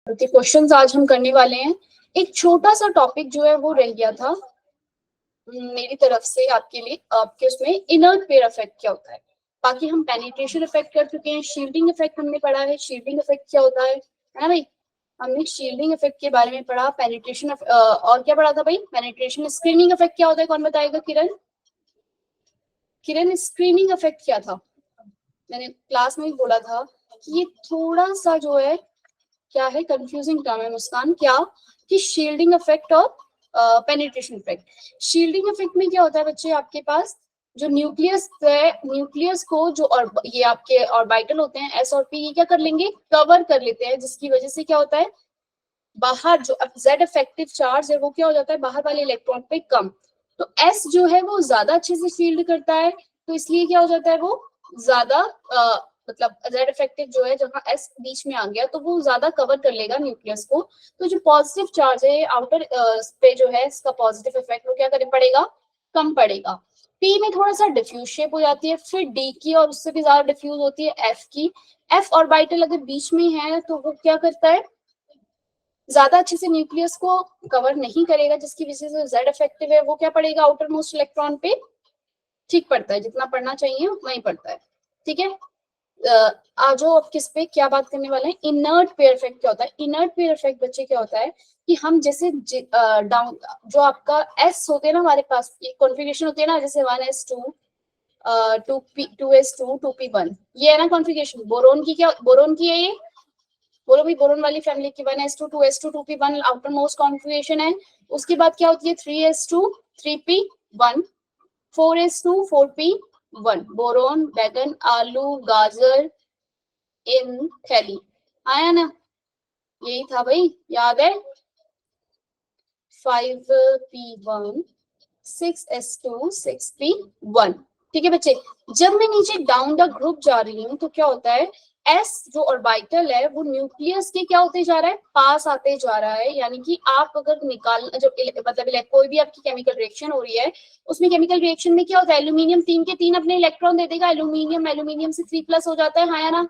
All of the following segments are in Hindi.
क्वेश्चंस आज हम करने वाले हैं। एक छोटा सा टॉपिक जो है वो रह गया था मेरी तरफ से आपके लिए, आपके उसमें इनर्ट पेयर इफेक्ट क्या होता है। बाकी हम पेनिट्रेशन इफेक्ट कर चुके हैं, शील्डिंग इफेक्ट हमने पढ़ा है, शील्डिंग इफेक्ट क्या होता है ना भाई। हमने शील्डिंग इफेक्ट के बारे में पढ़ा, पेनिट्रेशन और क्या पढ़ा था भाई, पेनिट्रेशन स्क्रीनिंग इफेक्ट क्या होता है, कौन बताएगा? किरण, किरण स्क्रीनिंग इफेक्ट क्या था? मैंने क्लास में भी बोला था कि ये थोड़ा सा जो है क्या है, कंफ्यूजिंग टर्म है मुस्कान, क्या कि शील्डिंग इफेक्ट और पेनिट्रेशन इफेक्ट। शील्डिंग इफेक्ट में क्या होता है बच्चे, आपके पास जो न्यूक्लियस है, न्यूक्लियस को जो और ये आपके ऑर्बिटल होते हैं एस और पी, ये क्या कर लेंगे, कवर कर लेते हैं, जिसकी वजह से क्या होता है, बाहर जो जेड इफेक्टिव चार्ज है वो क्या हो जाता है, बाहर वाले इलेक्ट्रॉन पे कम। तो एस जो है वो ज्यादा अच्छे से शील्ड करता है, तो इसलिए क्या हो जाता है, वो ज्यादा मतलब जेड इफेक्टिव जो है, जहां एस बीच में आ गया तो वो ज्यादा कवर कर लेगा न्यूक्लियस को। तो जो पॉजिटिव चार्ज है आउटर पे जो है, इसका पॉजिटिव इफेक्ट वो क्या करने पड़ेगा, कम पड़ेगा। पी में थोड़ा सा डिफ्यूज शेप हो जाती है, फिर डी की और उससे भी ज्यादा डिफ्यूज होती है एफ की। एफ ऑर्बिटल अगर बीच में है तो वो क्या करता है, ज्यादा अच्छे से न्यूक्लियस को कवर नहीं करेगा, जिसकी वजह से जेड इफेक्टिव है वो क्या पड़ेगा, आउटर मोस्ट इलेक्ट्रॉन पे ठीक पड़ता है, जितना पढ़ना चाहिए उतना ही पड़ता है। ठीक है, आ जाओ अब किस पे क्या बात करने वाले हैं। इनर्ट पेयर इफेक्ट क्या होता है? इनर्ट पेयर इफेक्ट बच्चे क्या होता है कि हम जैसे डाउन जो आपका एस होते हैं ना, हमारे पास एक कॉन्फ़िगरेशन होती है ना, जैसे 1s2 2s2 2p1, ये है ना कॉन्फ़िगरेशन। बोरोन की क्या, बोरोन की है ये, बोलो भी, बोरोन वाली फैमिली की 1s2 2s2 2p1 outer most configuration है। उसके बाद क्या होती है, 3s2 3p1 4s2 4p1, boron, बैगन, आलू, गाजर, इन, थैली। आया ना, यही था भाई, याद है। 5p1 6s2 6p1। ठीक है बच्चे, जब मैं नीचे डाउन द ग्रुप जा रही हूँ तो क्या होता है, एस जो ऑर्बिटल है वो न्यूक्लियस के क्या होते जा रहा है, पास आते जा रहा है। यानी कि आप अगर निकाल जब मतलब कोई भी आपकी केमिकल रिएक्शन हो रही है, उसमें केमिकल रिएक्शन में क्या होता है, एल्यूमिनियम 3 के 3 अपने इलेक्ट्रॉन दे देगा, एल्यूमिनियम एल्यूमिनियम से 3+ हो जाता है, हाँ या ना।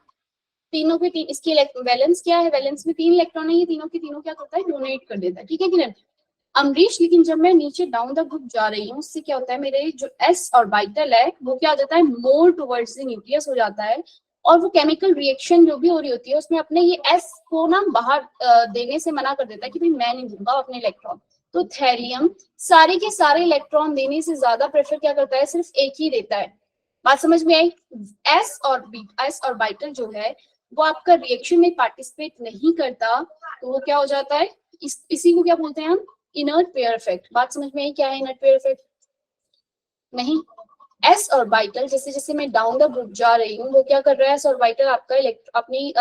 तीनों के तीन, इसकी वैलेंस क्या है, वैलेंस में 3 इलेक्ट्रॉन है, ये तीनों के तीनों क्या करता है, डोनेट कर देता है। ठीक है कि नहीं अमरीश, लेकिन जब मैं नीचे डाउन द ग्रुप जा रही हूँ, उससे क्या होता है, मेरे जो एस ऑर्बिटल है वो क्या हो जाता है, मोर टुवर्ड्स द न्यूक्लियस हो जाता है। और वो केमिकल रिएक्शन जो भी हो रही होती है उसमें अपने ये एस को ना बाहर देने से मना कर देता है कि भाई मैं नहीं दूंगा अपने इलेक्ट्रॉन। तो थैलियम सारे के सारे इलेक्ट्रॉन देने से ज्यादा प्रेफर क्या करता है, सिर्फ एक ही देता है। बात समझ में आई? एस ऑर्बिटल जो है वो आपका रिएक्शन में पार्टिसिपेट नहीं करता, तो वो क्या हो जाता है, इसी को क्या बोलते हैं हम, इनर्ट पेयर इफेक्ट। बात समझ में आई क्या है इनर्ट पेयर इफेक्ट? नहीं, एस ऑर्बिटल जैसे जैसे मैं डाउन द ग्रुप जा रही हूँ वो क्या कर रहा है, एस ऑर्बिटल आपका अपनी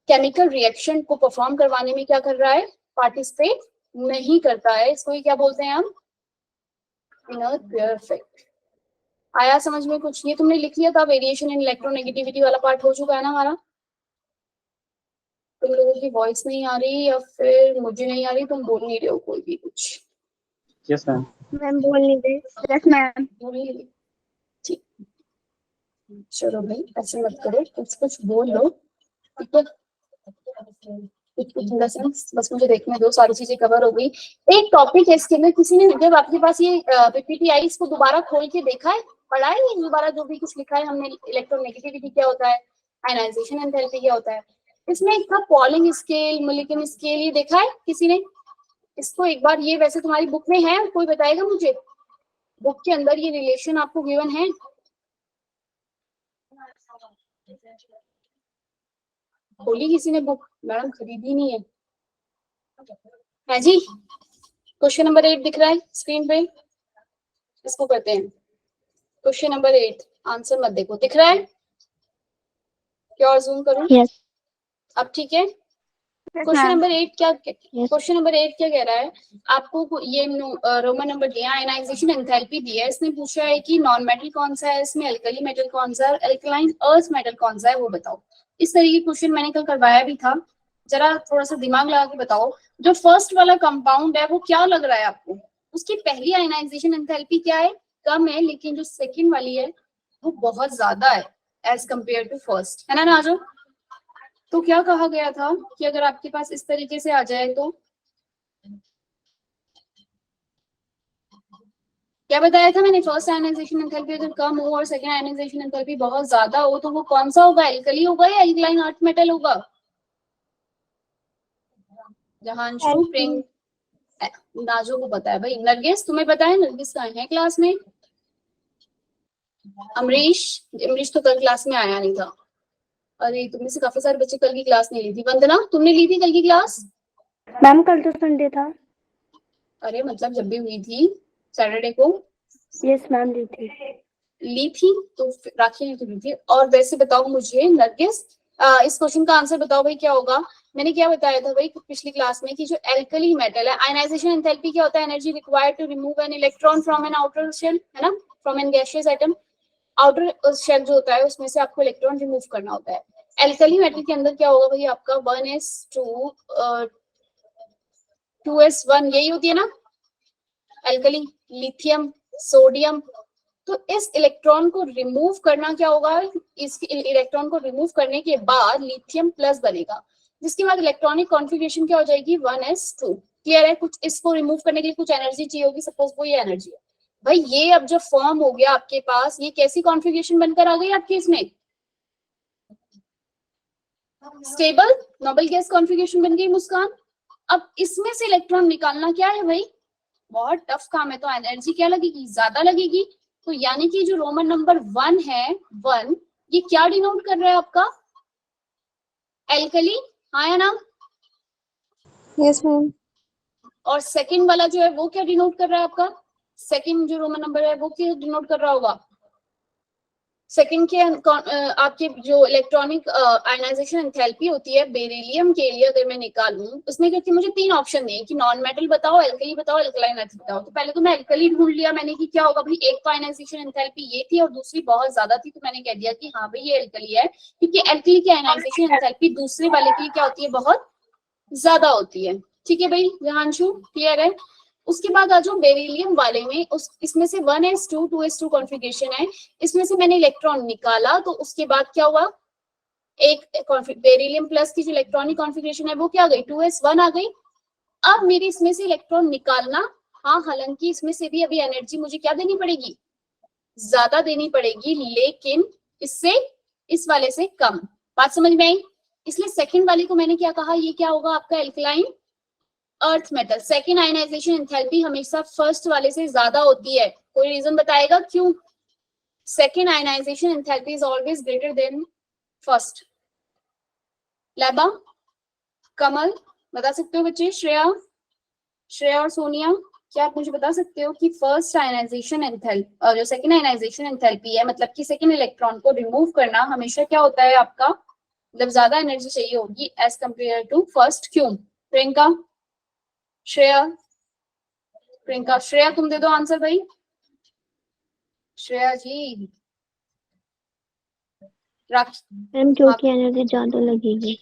केमिकल रिएक्शन को परफॉर्म करवाने में क्या कर रहा है, पार्टिसिपेट नहीं करता है। इसको ही क्या बोलते हैं हम, इनर्ट पेयर इफेक्ट। आया समझ में कुछ? ये तुमने लिख लिया था, वेरिएशन इन इलेक्ट्रोनेगेटिविटी वाला पार्ट हो चुका है ना हमारा। तुम लोगों की वॉइस नहीं आ रही या फिर मुझे नहीं आ रही, तुम बोल नहीं रहे हो कोई भी कुछ? Yes ma'am. मैम बोल नहीं रहे। Yes ma'am. बोल नहीं रही, ठीक। चलो भाई ऐसे मत करो, कुछ बोल लो, ठीक है। बस मुझे देखने दो, सारी चीजें कवर हो गई। एक टॉपिक है इसके अंदर, किसी ने जब आपके पास ये पीपीटी आई, इसको दोबारा खोल के देखा है, पढ़ा है ये दोबारा जो भी कुछ लिखा है हमने, इलेक्ट्रोनेगेटिविटी क्या होता है, आयनाइजेशन एंथैल्पी क्या होता है, इसमें एक था पॉलिंग स्केल, मोलिकन स्केल, ये देखा है किसी ने? इसको एक बार, ये वैसे तुम्हारी बुक में है, कोई बताएगा मुझे, बुक के अंदर ये रिलेशन आपको गिवन है? खोली किसी ने बुक? मैडम खरीदी नहीं है जी? क्वेश्चन नंबर 8 दिख रहा है स्क्रीन पे, इसको करते हैं क्वेश्चन नंबर 8। आंसर मत देखो, दिख रहा है क्या, और जूम करूं? यस अब ठीक है। क्वेश्चन नंबर 8 क्या, क्वेश्चन नंबर 8 क्या कह रहा है, आपको ये रोमन नंबर दिया, आयनाइजेशन एंथैल्पी दिया है, इसने पूछा है कि नॉन मेटल कौन सा है, इसमें अल्कली मेटल कौन सा है, अल्कलाइन अर्थ मेटल कौन सा है, वो बताओ। इस तरीके का क्वेश्चन मैंने कल करवाया भी था, जरा थोड़ा सा दिमाग लगा के बताओ। जो फर्स्ट वाला कंपाउंड है वो क्या लग रहा है आपको, उसकी पहली आयनाइजेशन एंथैल्पी क्या है, कम है, लेकिन जो सेकंड वाली है वो बहुत ज्यादा है एज कंपेयर टू फर्स्ट, है ना? आ जाओ तो क्या कहा गया था कि अगर आपके पास इस तरीके से आ जाए तो क्या बताया था मैंने, फर्स्ट आयनाइजेशन एंथैल्पी अगर कम हो और सेकंड आयनाइजेशन एंथैल्पी बहुत ज्यादा हो तो वो कौन सा होगा, एल्कली होगा या एल्कलाइन अर्थ मेटल होगा? जहांशु, प्रिंग, नाजो को पता है भाई। नरगिस तुम्हें पता है? नरगिस कहाँ है क्लास में? अमरीश, अमरीश तो कल क्लास में आया नहीं था। अरे तुम में से काफी सारे बच्चे कल की क्लास नहीं ली थी। वंदना तुमने ली थी कल की क्लास? मैम कल तो संडे था। अरे मतलब जब भी हुई थी सैटरडे को यस मैम ली थी। ली थी तो राखी ने तो ली थी। और वैसे बताओ मुझे नरगिस, इस क्वेश्चन का आंसर बताओ भाई क्या होगा। मैंने क्या बताया था भाई पिछली क्लास में कि जो एल्कली मेटल है, आयनाइजेशन एंथैल्पी क्या होता है, energy required to remove an electron from an outer shell, है ना, from an gaseous atom. Outer shell जो होता है उसमें से आपको इलेक्ट्रॉन रिमूव करना होता है। एल्कली मेटल के अंदर क्या होगा भाई, आपका 1s2 2s1 यही होती है ना एल्कली, लिथियम, सोडियम। तो इस इलेक्ट्रॉन को रिमूव करना क्या होगा, इस इलेक्ट्रॉन को रिमूव करने के बाद लिथियम प्लस बनेगा, जिसके बाद इलेक्ट्रॉनिक कॉन्फ़िगरेशन क्या हो जाएगी 1s2। क्लियर है? कुछ इसको रिमूव करने के लिए कुछ एनर्जी चाहिए होगी, सपोज वो ये एनर्जी है भाई। ये अब जब फॉर्म हो गया आपके पास, ये कैसी कॉन्फ़िगरेशन बनकर आ गई आपके इसमें, स्टेबल नोबल गैस कॉन्फ़िगरेशन बन गई मुस्कान। अब इसमें से इलेक्ट्रॉन निकालना क्या है भाई, बहुत टफ काम है। तो एनर्जी क्या लगेगी, ज्यादा लगेगी। तो यानी कि जो रोमन नंबर 1 है, 1, ये क्या डिनोट कर रहा है आपका, एल्कली, हाँ या ना? Yes ma'am. और सेकंड वाला जो है वो क्या डिनोट कर रहा है आपका, सेकंड जो रोमन नंबर है वो क्या डिनोट कर रहा होगा? सेकंड के आपके जो इलेक्ट्रॉनिक आयनाइजेशन एंथैल्पी होती है बेरिलियम के लिए अगर मैं निकालूं, उसमें क्योंकि मुझे 3 ऑप्शन दिए कि नॉन मेटल बताओ, एल्कली बताओ, एल्कलाइन अर्थ बताओ। तो पहले तो मैं एल्कली ढूंढ लिया मैंने कि क्या होगा भाई, एक तो आयनाइजेशन एंथैल्पी ये थी और दूसरी बहुत ज्यादा थी, तो मैंने कह दिया कि हाँ भाई ये एल्कली है, क्योंकि एल्कली की आयनाइजेशन एंथैल्पी दूसरे वाले के लिए क्या होती है, बहुत ज्यादा होती है। ठीक है भाई जहांशु, क्लियर है? उसके बाद आ जाओ बेरिलियम वाले में, उस इसमें से 1s2 2s2 कॉन्फ़िगरेशन है, इसमें से मैंने इलेक्ट्रॉन निकाला तो उसके बाद क्या हुआ, एक बेरिलियम प्लस की जो इलेक्ट्रॉनिक कॉन्फ़िगरेशन है वो क्या आ गई, 2s1 आ गई। अब मेरे इसमें से इलेक्ट्रॉन निकालना, हाँ हालांकि इसमें से भी अभी एनर्जी मुझे क्या देनी पड़ेगी, ज्यादा देनी पड़ेगी, लेकिन इससे इस वाले से कम। बात समझ में आई? इसलिए सेकंड वाले को मैंने क्या कहा, ये क्या होगा आपका alkaline earth metal. Second ionization enthalpy हमेशा फर्स्ट वाले से ज्यादा होती है, कोई रीजन बताएगा क्यों? Second ionization enthalpy is always greater than first. Laiba, Kamal, बता सकते हो बच्चे? श्रेया, श्रेया और सोनिया, क्या आप मुझे बता सकते हो कि फर्स्ट आयनाइजेशन एंथैल्पी और जो सेकेंड आयनाइजेशन एंथैल्पी है, मतलब कि सेकेंड इलेक्ट्रॉन को रिमूव करना हमेशा क्या होता है आपका, मतलब ज्यादा एनर्जी चाहिए होगी एज कंपेयर टू फर्स्ट, क्यों? प्रियंका, श्रेया, प्रियंका, श्रेया तुम दे दो आंसर भाई। श्रेया जी, मैम क्योंकि एनर्जी ज्यादा लगेगी।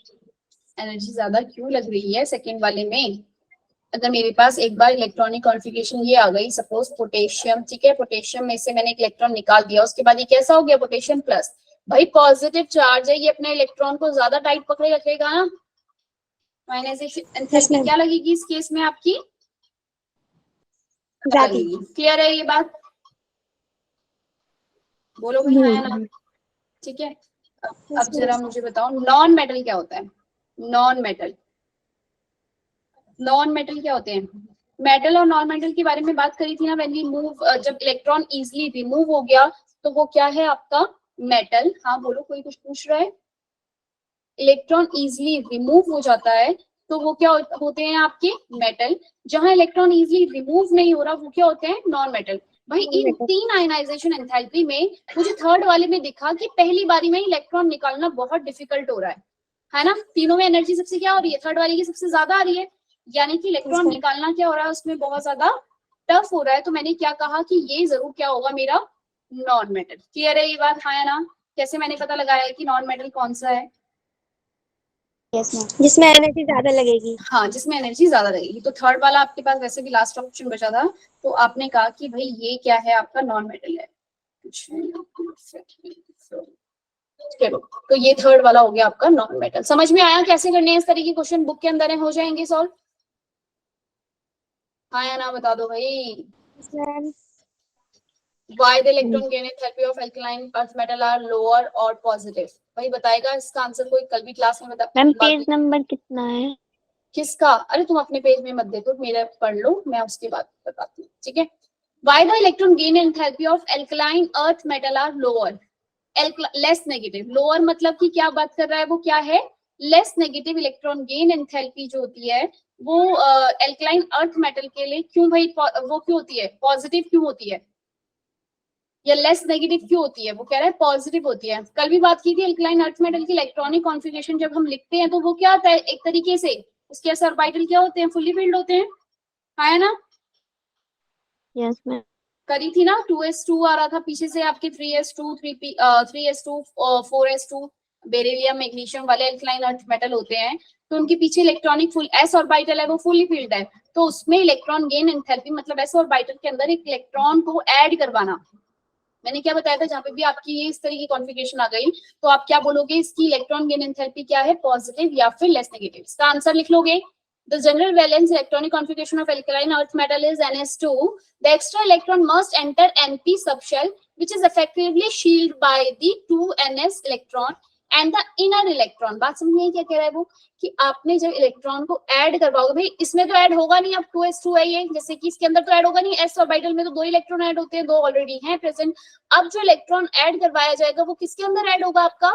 एनर्जी ज्यादा क्यों लग रही है सेकंड वाले में? अगर मेरे पास एक बार इलेक्ट्रॉनिक कॉन्फ़िगरेशन ये आ गई, सपोज पोटेशियम, ठीक है, पोटेशियम में से मैंने एक इलेक्ट्रॉन निकाल दिया, उसके बाद ये कैसा हो गया, पोटेशियम प्लस। भाई पॉजिटिव चार्ज है, ये अपने इलेक्ट्रॉन को ज्यादा टाइट पकड़े रखेगा ना, आयनाइजेशन एंथैल्पी क्या लगेगी इस केस में आपकी, लगेगी। क्लियर है ये बात? बोलो भाई हाँ या ना? ठीक है, अब जरा मुझे बताओ नॉन मेटल क्या होता है। नॉन मेटल, नॉन मेटल क्या होते हैं? मेटल और नॉन मेटल के बारे में बात करी थी ना, व्हेन वी मूव, जब इलेक्ट्रॉन इजीली रिमूव हो गया तो वो क्या है आपका, मेटल। हाँ बोलो, कोई कुछ पूछ रहा है? इलेक्ट्रॉन इजीली रिमूव हो जाता है तो वो क्या होते हैं आपके, मेटल। जहां इलेक्ट्रॉन इजीली रिमूव नहीं हो रहा वो क्या होते हैं, नॉन मेटल। भाई इन 3 आयनाइजेशन एंथैल्पी में मुझे थर्ड वाले में दिखा कि पहली बारी में इलेक्ट्रॉन निकालना बहुत डिफिकल्ट हो रहा है ना? तीनों में एनर्जी सबसे क्या हो रही है, थर्ड वाली की सबसे ज्यादा आ रही है, यानी कि इलेक्ट्रॉन निकालना क्या हो रहा है उसमें बहुत ज्यादा टफ हो रहा है। तो मैंने क्या कहा कि ये जरूर क्या होगा मेरा, नॉन मेटल। क्लियर है ये बात, हाँ या ना? कैसे मैंने पता लगाया कि नॉन मेटल कौन सा है? जिसमें एनर्जी ज्यादा लगेगी। हाँ, जिसमें एनर्जी ज्यादा लगेगी। तो थर्ड वाला आपके पास वैसे भी लास्ट ऑप्शन बचा था, तो आपने कहा कि भाई ये क्या है आपका, नॉन मेटल है। चलो, तो ये थर्ड वाला हो गया आपका नॉन मेटल। समझ में आया कैसे करने हैं इस तरह के क्वेश्चन? बुक के अंदर है, हो जाएंगे सॉल्व। हाँ या ना बता दो भाई। Ma'am Why the electron gain enthalpy of alkaline earth metal are lower or positive? भाई बताएगा इसका आंसर कोई? कल भी क्लास में बता। मैम पेज नंबर कितना है? किसका? अरे तुम अपने पेज में मत देखो, मेरा पढ़ लो, मैं उसके बाद बताती हूँ, ठीक है। Why the electron gain enthalpy of alkaline earth metal are lower? Less negative. Lower मतलब कि क्या बात कर रहा है वो? क्या है? Less negative electron gain enthalpy जो होती है वो एल्कलाइन अर्थ मेटल के लिए क्यों भाई वो क्यों होती है? पॉजिटिव क्यों होती है या लेस नेगेटिव क्यों होती है? वो कह रहा है पॉजिटिव होती है। कल भी बात की थी एल्कलाइन अर्थ मेटल की इलेक्ट्रॉनिक कॉन्फ़िगरेशन जब हम लिखते हैं तो वो क्या होता है एक तरीके से, उसके s ऑर्बिटल क्या होते हैं? फुली फिल्ड होते हैं, है ना? Yes ma'am. करी थी ना। 2s2 आ रहा था पीछे से आपके 3s2 3s2 4s2 beryllium magnesium वाले एल्कलाइन अर्थ मेटल होते हैं, तो उनके पीछे इलेक्ट्रॉनिक फुल s ऑर्बिटल है, वो फुली फिल्ड है, तो उसमें इलेक्ट्रॉन गेन एंथैल्पी मतलब s ऑर्बिटल के अंदर एक इलेक्ट्रॉन को ऐड करवाना। मैंने क्या बताया था? जहां पे भी आपकी ये इस तरह की कॉन्फ़िगरेशन आ गई तो आप क्या बोलोगे? इसकी इलेक्ट्रॉन गेन एंथैल्पी क्या है? पॉजिटिव या फिर लेस नेगेटिव। इसका आंसर लिख लोगे। The general valence electronic configuration of alkaline earth metal is Ns2. The extra electron must enter Np subshell, which is effectively shielded by the 2Ns electron and the inner electron. बात समझ में क्या कह रहा है वो? कि आपने जब इलेक्ट्रॉन को ऐड करवाओगे, भाई इसमें तो ऐड होगा नहीं, अब 2s2 है ये, जैसे कि इसके अंदर तो ऐड होगा नहीं, s ऑर्बिटल में तो 2 इलेक्ट्रॉन ऐड होते हैं, 2 ऑलरेडी हैं प्रेजेंट। अब जो इलेक्ट्रॉन ऐड करवाया जाएगा वो किसके अंदर ऐड होगा? आपका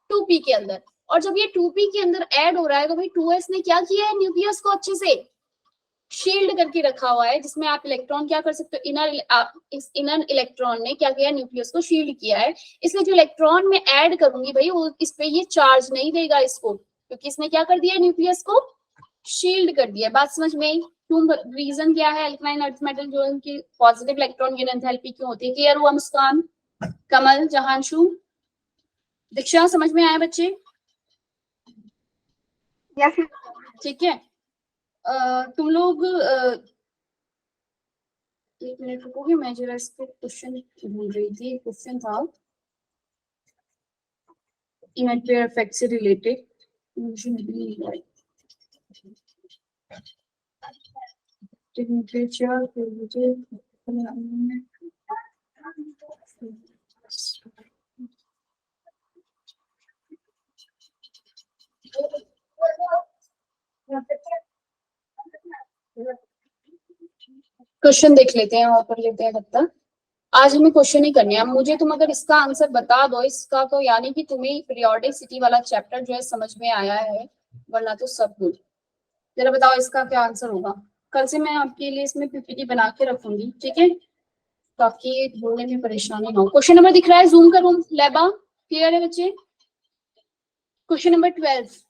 2p के अंदर। और जब ये 2p के अंदर ऐड हो रहा है तो भाई 2s ने क्या किया है? न्यूक्लियस को अच्छे से शील्ड करके रखा हुआ है, जिसमें आप इलेक्ट्रॉन क्या कर सकते हो? इस इनर इलेक्ट्रॉन ने क्या किया? न्यूक्लियस को शील्ड किया है। इसलिए जो इलेक्ट्रॉन में ऐड करूंगी भाई वो इस पे ये चार्ज नहीं देगा इसको, क्योंकि इसने क्या कर दिया? न्यूक्लियस को शील्ड कर दिया। बात समझ में? क्यों? रीजन क्या है? अल्कलाइन अर्थ मेटल जो उनकी पॉजिटिव इलेक्ट्रॉन गेन एंथैल्पी क्यों होती है? क्लियर हुआ? मुस्कान, कमल, जहांशु, दीक्षा, समझ में आया बच्चे? यस। ठीक है। तुम लोग एक मिनट रुकोगे, मैं जरा इसको क्वेश्चन भूल रही थी। क्वेश्चन था इमेज पेयर इफेक्ट से रिलेटेड। टेम्परेचर क्वेश्चन देख लेते हैं और कर लेते हैं। तब तक आज हमें क्वेश्चन ही करने हैं। मुझे तुम अगर इसका आंसर बता दो इसका, तो यानी कि तुम्हें पीरियोडिसिटी वाला चैप्टर जो है समझ में आया है, वरना तो सब कुछ। जरा बताओ इसका क्या आंसर होगा। कल से मैं आपके लिए इसमें पीपीटी बना के रखूंगी, ठीक है, ताकि ढूंढने में परेशानी ना हो। क्वेश्चन नंबर दिख रहा है? जूम करूं? लेबा क्लियर है बच्चे? Question number 12।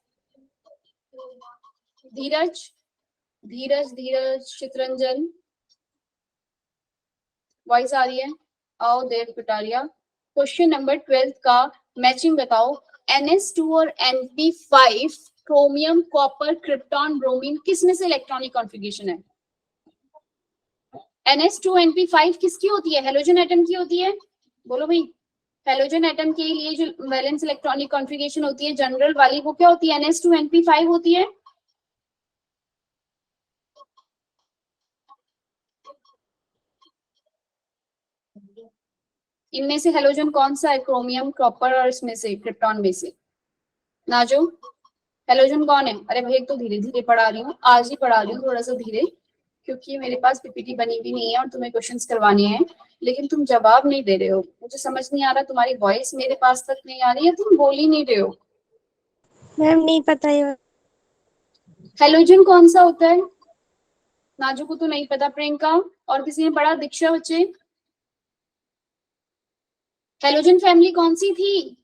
धीरज धीरज धीरज, चित्रंजन, वॉइस आ रही है? आओ देव कटारिया। क्वेश्चन नंबर 12 का मैचिंग बताओ। NS2 और NP5 chromium, copper, krypton, bromine, किस में से इलेक्ट्रॉनिक कॉन्फ़िगरेशन है? NS2 NP5 किसकी होती है? हेलोजन एटम की होती है। बोलो भाई। हेलोजन एटम के लिए जो वैलेंस इलेक्ट्रॉनिक कॉन्फ़िगरेशन होती है जनरल वाली, वो क्या होती है? NS2 NP5 होती है। इनमें से हेलोजन कौन सा है? क्रोमियम, कॉपर और इसमें से क्रिप्टॉन में से? नाजो, हेलोजन कौन है? अरे भाई एक तो धीरे धीरे पढ़ा रही हूँ, आज ही पढ़ा रही हूँ थोड़ा सा धीरे, क्योंकि मेरे पास पीपीटी बनी भी नहीं है और तुम्हें क्वेश्चंस करवाने हैं, लेकिन तुम जवाब नहीं दे रहे हो। मुझे समझ नहीं आ रहा, तुम्हारी वॉइस मेरे पास तक नहीं आ रही है, तुम बोल ही नहीं रहे हो। मैम नहीं पता ये। हेलोजन कौन सा होता है? नाजू को तो नहीं पता। प्रियंका और किसी ने पढ़ा? दीक्षा बच्चे, हेलोजन फैमिली कौन सी थी?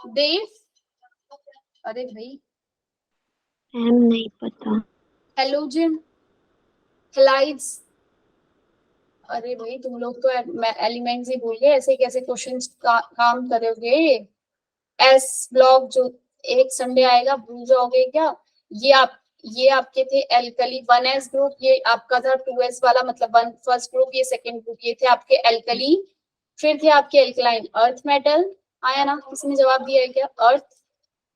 देव, अरे भाई मैम नहीं पता। हेलोजन, हेलाइड्स, अरे भाई तुम लोग तो एलिमेंट्स ही भूल गए, ऐसे कैसे क्वेश्चंस काम करोगे? एस ब्लॉक जो एक संडे आएगा भूल जाओगे क्या? ये आपके थे एल्कली 1s ग्रुप, ये आपका था 2s वाला, मतलब वन फर्स्ट ग्रुप, ये सेकंड ग्रुप, ये थे आपके एल्कली। फिर थे आपके एल्कलाइन अर्थ मेटल, आया ना, किसी ने जवाब दिया है क्या? अर्थ।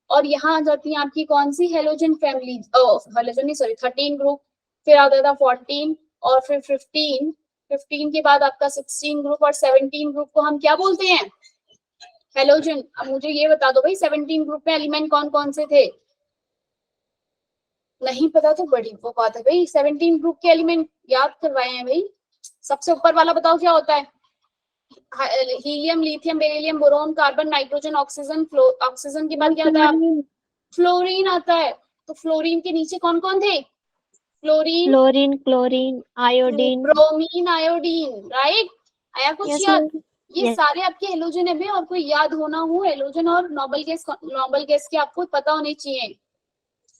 और यहाँ आ जाती है आपकी कौन सी हेलोजन फैमिली, हेलोजन नहीं सॉरी 13 ग्रुप, फिर आता था 14 और फिर 15, 15 के बाद आपका 16 ग्रुप और 17 ग्रुप को हम क्या बोलते हैं? हेलोजन। अब मुझे ये बता दो भाई 17 ग्रुप में एलिमेंट कौन कौन से थे? नहीं पता तो बड़ी वो बात है भाई, 17 ग्रुप के एलिमेंट याद करवाए हैं भाई। सबसे ऊपर वाला बताओ क्या होता है? Helium, lithium, beryllium, boron, carbon, nitrogen, oxygen, oxygen के बाद क्या आता है? फ्लोरीन आता है। तो फ्लोरीन के नीचे कौन कौन थे? Fluorine, fluorine, chlorine, iodine. Bromine, iodine, right. आया कुछ यस याद? मैम। ये यस। सारे आपके हेलोजन है भाई, और कोई याद होना हो हेलोजन और नोबल गैस के आपको पता होने चाहिए।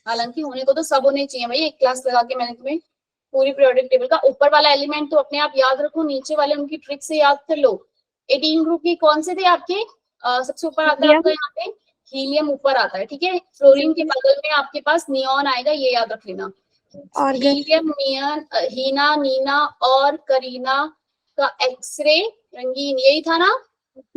हालांकि होने को तो सब होने चाहिए भाई, एक क्लास लगा के मैंने तुम्हें पूरी पीरियोडिक टेबल का ऊपर वाला एलिमेंट तो अपने आप याद रखो, नीचे वाले उनकी ट्रिक से याद कर लो। 18 ग्रुप के कौन से थे आपके? सबसे ऊपर आता है आपका यहाँ पे हीलियम, ऊपर आता है, ठीक है। फ्लोरीन के बगल में आपके पास नियॉन आएगा, ये याद रख लेना। हीलियम, नियन, हीना, नीना और करीना का एक्सरे रंगीन, यही था ना?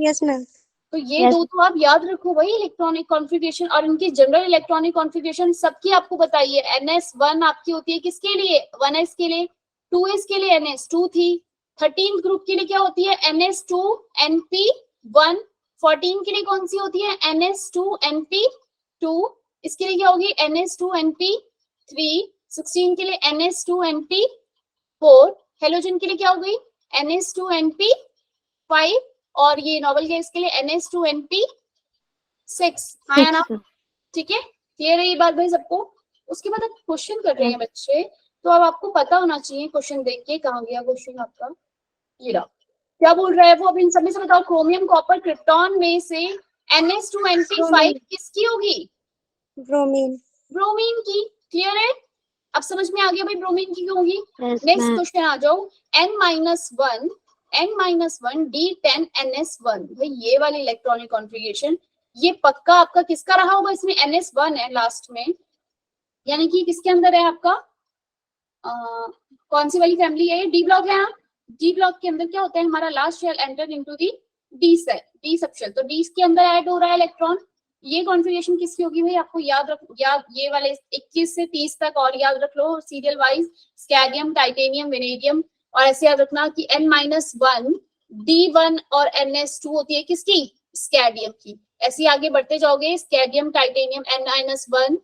Yes ma'am. तो ये दो तो आप याद रखो भाई, इलेक्ट्रॉनिक कॉन्फ़िगरेशन और इनकी जनरल इलेक्ट्रॉनिक कॉन्फ़िगरेशन सबकी आपको बताइए। NS1 आपकी होती है किसके लिए? 1s के लिए। 2s के लिए NS2 थी। 13 ग्रुप के लिए क्या होती है? NS2 NP1। 14 के लिए कौन सी होती है? NS2 NP2। इसके लिए क्या होगी? NS2 NP3। 16 के लिए NS2 NP4। हेलोजन के लिए क्या हो गई? NS2 NP5। और ये नोबल गैस के लिए NS2 NP6। हाँ ना? ठीक है, क्लियर है ये बात भाई सबको? उसके बाद आप क्वेश्चन कर रहे हैं बच्चे, तो अब आपको पता होना चाहिए क्वेश्चन देख के। कहाँ गया क्वेश्चन आपका? ये रहा। क्या बोल रहा है वो? अब इन सब में से बताओ, क्रोमियम, कॉपर, क्रिप्टॉन में से NS2 NP5 किसकी होगी? ब्रोमीन। ब्रोमीन की। क्लियर है? अब समझ में आ गया भाई ब्रोमीन की क्यों होगी? नेक्स्ट क्वेश्चन आ जाओ। N-1 D10 NS1, भाई ये वाली इलेक्ट्रॉनिक कॉन्फ़िगरेशन ये पक्का आपका किसका रहा होगा? इसमें NS1 है लास्ट में, यानी कि किसके अंदर है आपका? कौन सी वाली फैमिली है? डी ब्लॉक है। डी ब्लॉक के अंदर क्या होता है? हमारा last shell enter into the d shell, d subshell, तो डी के अंदर ऐड हो रहा है इलेक्ट्रॉन। ये कॉन्फ़िगरेशन किसकी होगी भाई? आपको याद ये वाले 21 से 30 तक और याद रख लो serial wise. Scandium, titanium, vanadium. और ऐसे याद रखना कि N-1 D1 और NS2 होती है किसकी? स्कैडियम की। ऐसे आगे बढ़ते जाओगे, स्कैडियम, टाइटेनियम, N-1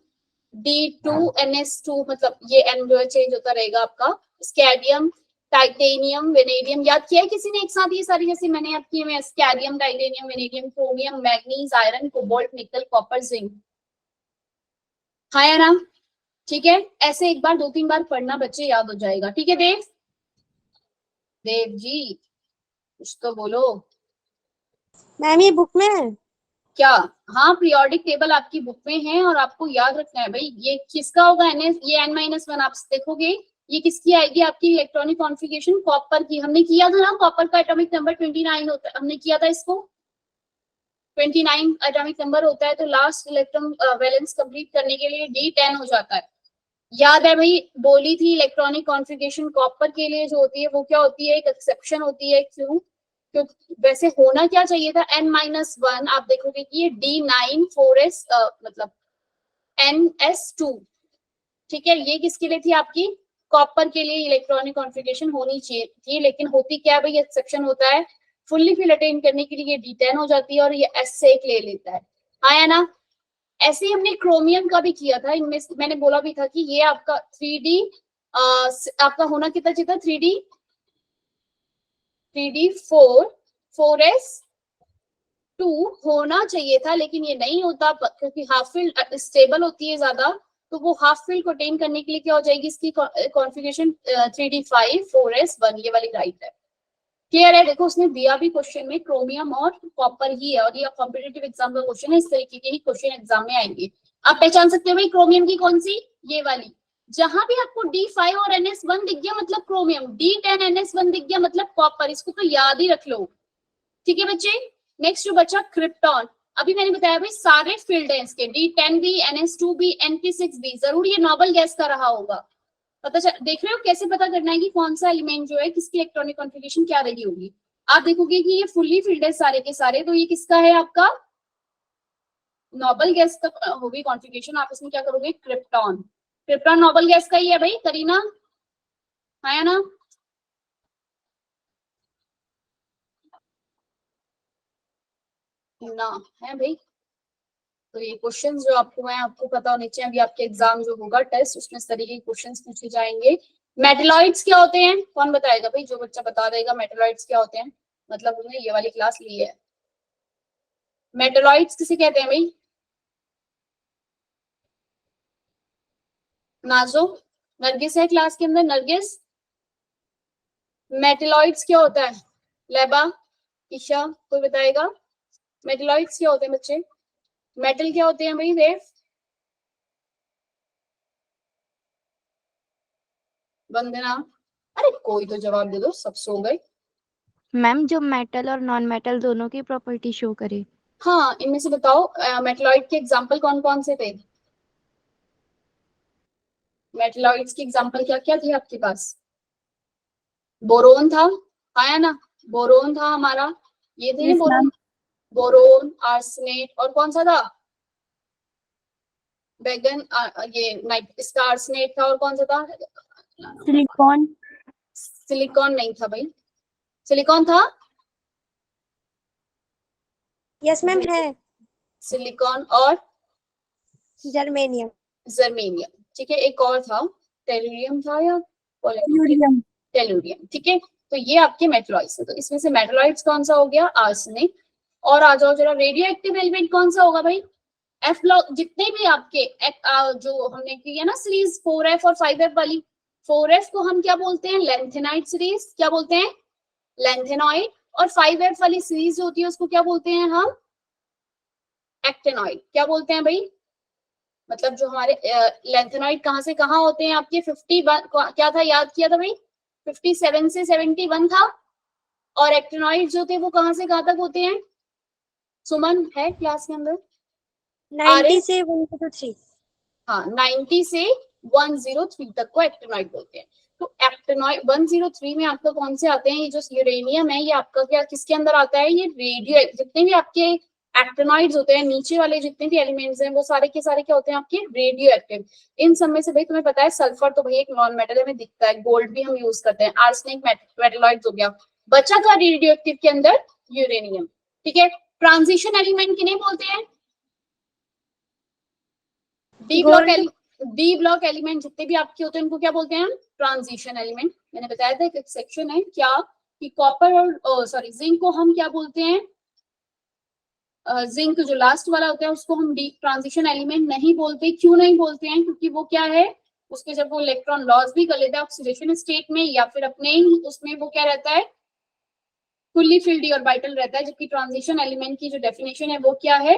D2 NS2, मतलब ये N जो है चेंज होता रहेगा आपका। स्कैडियम, टाइटेनियम, वेनेडियम, याद किया है किसी ने एक साथ ये सारी? जैसे मैंने याद किए हुए, scandium, titanium, vanadium, chromium, manganese, iron, cobalt, nickel, copper, zinc. हाँ या ना? ठीक है, ऐसे एक बार 2-3 बार पढ़ना बच्चे, याद हो जाएगा। ठीक है देव? देव जी कुछ तो बोलो। मैम ये बुक में है क्या? हाँ, पीरियोडिक टेबल आपकी बुक में है और आपको याद रखना है भाई, ये किसका होगा? NS, ये N-1 आप देखोगे, ये किसकी आएगी आपकी इलेक्ट्रॉनिक कॉन्फ़िगरेशन? कॉपर की। हमने किया था ना, कॉपर का एटॉमिक नंबर 29 होता है, हमने किया था इसको। 29 एटॉमिक नंबर होता है, तो लास्ट इलेक्ट्रॉन वैलेंस कंप्लीट करने के लिए D10 हो जाता है। याद है भाई, बोली थी इलेक्ट्रॉनिक कॉन्फ़िगरेशन कॉपर के लिए जो होती है वो क्या होती है? एक एक्सेप्शन होती है। क्यों? क्योंकि वैसे होना क्या चाहिए था? N-1 आप देखोगे कि ये D9 4s मतलब NS2, ठीक है, ये किसके लिए थी आपकी? कॉपर के लिए इलेक्ट्रॉनिक कॉन्फ़िगरेशन होनी चाहिए थी, लेकिन होती क्या है भाई? एक्सेप्शन होता है, फुल्ली फिल अटेन करने के लिए ये D10 हो जाती है और ये S से एक ले लेता है। हाँ या ना? ऐसे ही हमने क्रोमियम का भी किया था, इनमें मैंने बोला भी था कि ये आपका 3D आपका होना कितना चाहिए था? 4s2 होना चाहिए था, लेकिन ये नहीं होता क्योंकि हाफ फील्ड स्टेबल होती है ज्यादा, तो वो हाफ फील्ड को अटेन करने के लिए क्या हो जाएगी इसकी कॉन्फ़िगरेशन? 3D5 4s1, ये वाली राइट है। क्लियर है? देखो उसने दिया भी क्वेश्चन में क्रोमियम और कॉपर ही है, और ये कॉम्पिटिटिव एग्जाम का क्वेश्चन है, इस तरीके के ही क्वेश्चन एग्जाम में आएंगे। आप पहचान सकते हो भाई क्रोमियम की कौन सी? ये वाली। जहां भी आपको D5 और NS1 दिख गया मतलब क्रोमियम, D10 NS1 दिख गया मतलब कॉपर, इसको तो याद ही रख लो। ठीक है बच्चे? नेक्स्ट जो बचा क्रिप्टॉन। अभी मैंने बताया भाई सारे फील्ड है इसके, D10 भी, NS2 भी, NP6 भी, जरूर ये नोबल गैस का रहा होगा। पता देख रहे हो कैसे पता करना है कि कौन सा एलिमेंट जो है किसकी इलेक्ट्रॉनिक कॉन्फ़िगरेशन क्या रही होगी? आप देखोगे कि ये फुल्ली फिल्ड है सारे के सारे, तो ये किसका है आपका नोबल गैस का होगी कॉन्फ़िगरेशन। आप इसमें क्या करोगे क्रिप्टॉन, क्रिप्टॉन नोबल गैस का ही है भाई, करीना है ना। ना है भाई। तो ये क्वेश्चन जो आपको है आपको पता होने चाहिए। अभी आपके एग्जाम जो होगा टेस्ट उसमें इस तरीके के क्वेश्चन पूछे जाएंगे। मेटलॉइड्स क्या होते हैं कौन बताएगा भाई, जो बच्चा बता देगा मेटलॉइड्स क्या होते हैं, मतलब उन्हें ये वाली क्लास ली है। मेटलॉइड्स किसे कहते हैं भाई, नाजो नरगिस है क्लास के अंदर, नरगिस मेटलॉइड्स क्या होता है, लेबा ईशा कोई बताएगा मेटलॉइड्स क्या होते हैं बच्चे, मेटल क्या होते हैं भाई देव, वंदना, अरे कोई तो जवाब दे दो, सब सो गए। मैम जो मेटल और नॉन मेटल दोनों की प्रॉपर्टी शो करे। हाँ इनमें से बताओ मेटलॉइड के एग्जांपल कौन कौन से थे, मेटलॉइड्स की एग्जांपल क्या क्या थे आपके पास, बोरोन था, आया ना, बोरोन था हमारा, ये थे ना बोरोन, बोरोन आर्सेनेट और कौन सा था बैगन ये नाइट इसका आर्सेनेट था और कौन सा था, सिलिकॉन। सिलिकॉन नहीं था भाई, सिलिकॉन था, यस मैम है। सिलिकॉन और जर्मेनियम। जर्मेनियम, ठीक है। एक और था टेलुरियम था या टेलुरियम। टेलुरियम, ठीक है। तो ये आपके मेटलॉइड्स है, तो इसमें से मेटलॉइड्स कौन सा हो गया आर्सेनिक। और आ जाओ जरा रेडियो एक्टिव एलिमेंट कौन सा होगा भाई, एफ ब्लॉक जितने भी आपके जो हमने की है ना सीरीज 4F और 5F वाली, 4F को हम क्या बोलते हैं लेंथेनाइड सीरीज, क्या बोलते हैं लेंथेनॉइड, और 5F वाली सीरीज जो होती है उसको क्या बोलते हैं हम एक्टेनॉइड, क्या बोलते हैं भाई, मतलब जो हमारे लेंथेनॉइड कहाँ से कहाँ होते हैं आपके 51 क्या था याद किया था भाई 57 से 71 था, और एक्टेनॉइड जो थे वो कहाँ से कहाँ तक होते हैं, सुमन है क्लास के अंदर 90 से 103। हाँ 90 से 103 तक को एक्टेनॉइड बोलते हैं। तो एक्टेनॉइड 103 में आपका कौन से आते हैं, ये जो यूरेनियम है ये आपका क्या किसके अंदर आता है, ये रेडियो जितने भी आपके एक्टेनॉइड्स होते हैं नीचे वाले जितने भी एलिमेंट्स हैं वो सारे के सारे क्या होते हैं आपके रेडियो एक्टिव। इन सब में से भाई तुम्हें पता है सल्फर तो भाई एक नॉन मेटल हमें दिखता है, गोल्ड भी हम यूज करते हैं, आर्सेनिक मेटलॉइड्स हो गया, बचा का रेडियो एक्टिव के अंदर यूरेनियम, ठीक है। ट्रांजिशन एलिमेंट किन्हें बोलते हैं, डी ब्लॉक एलिमेंट जितने भी आपके होते हैं उनको क्या बोलते हैं हम ट्रांजिशन एलिमेंट। मैंने बताया था एक सेक्शन है क्या कि कॉपर और सॉरी जिंक को हम क्या बोलते हैं, जिंक जो लास्ट वाला होता है उसको हम डी ट्रांजिशन एलिमेंट नहीं बोलते, क्यों नहीं बोलते हैं क्योंकि वो क्या है उसके जब वो इलेक्ट्रॉन लॉस भी कर लेता है ऑक्सीडेशन स्टेट में या फिर अपने ही उसमें वो क्या रहता है फुल्ली फिल्ड डी ऑर्बिटल रहता है, जबकि ट्रांजिशन एलिमेंट की जो डेफिनेशन है वो क्या है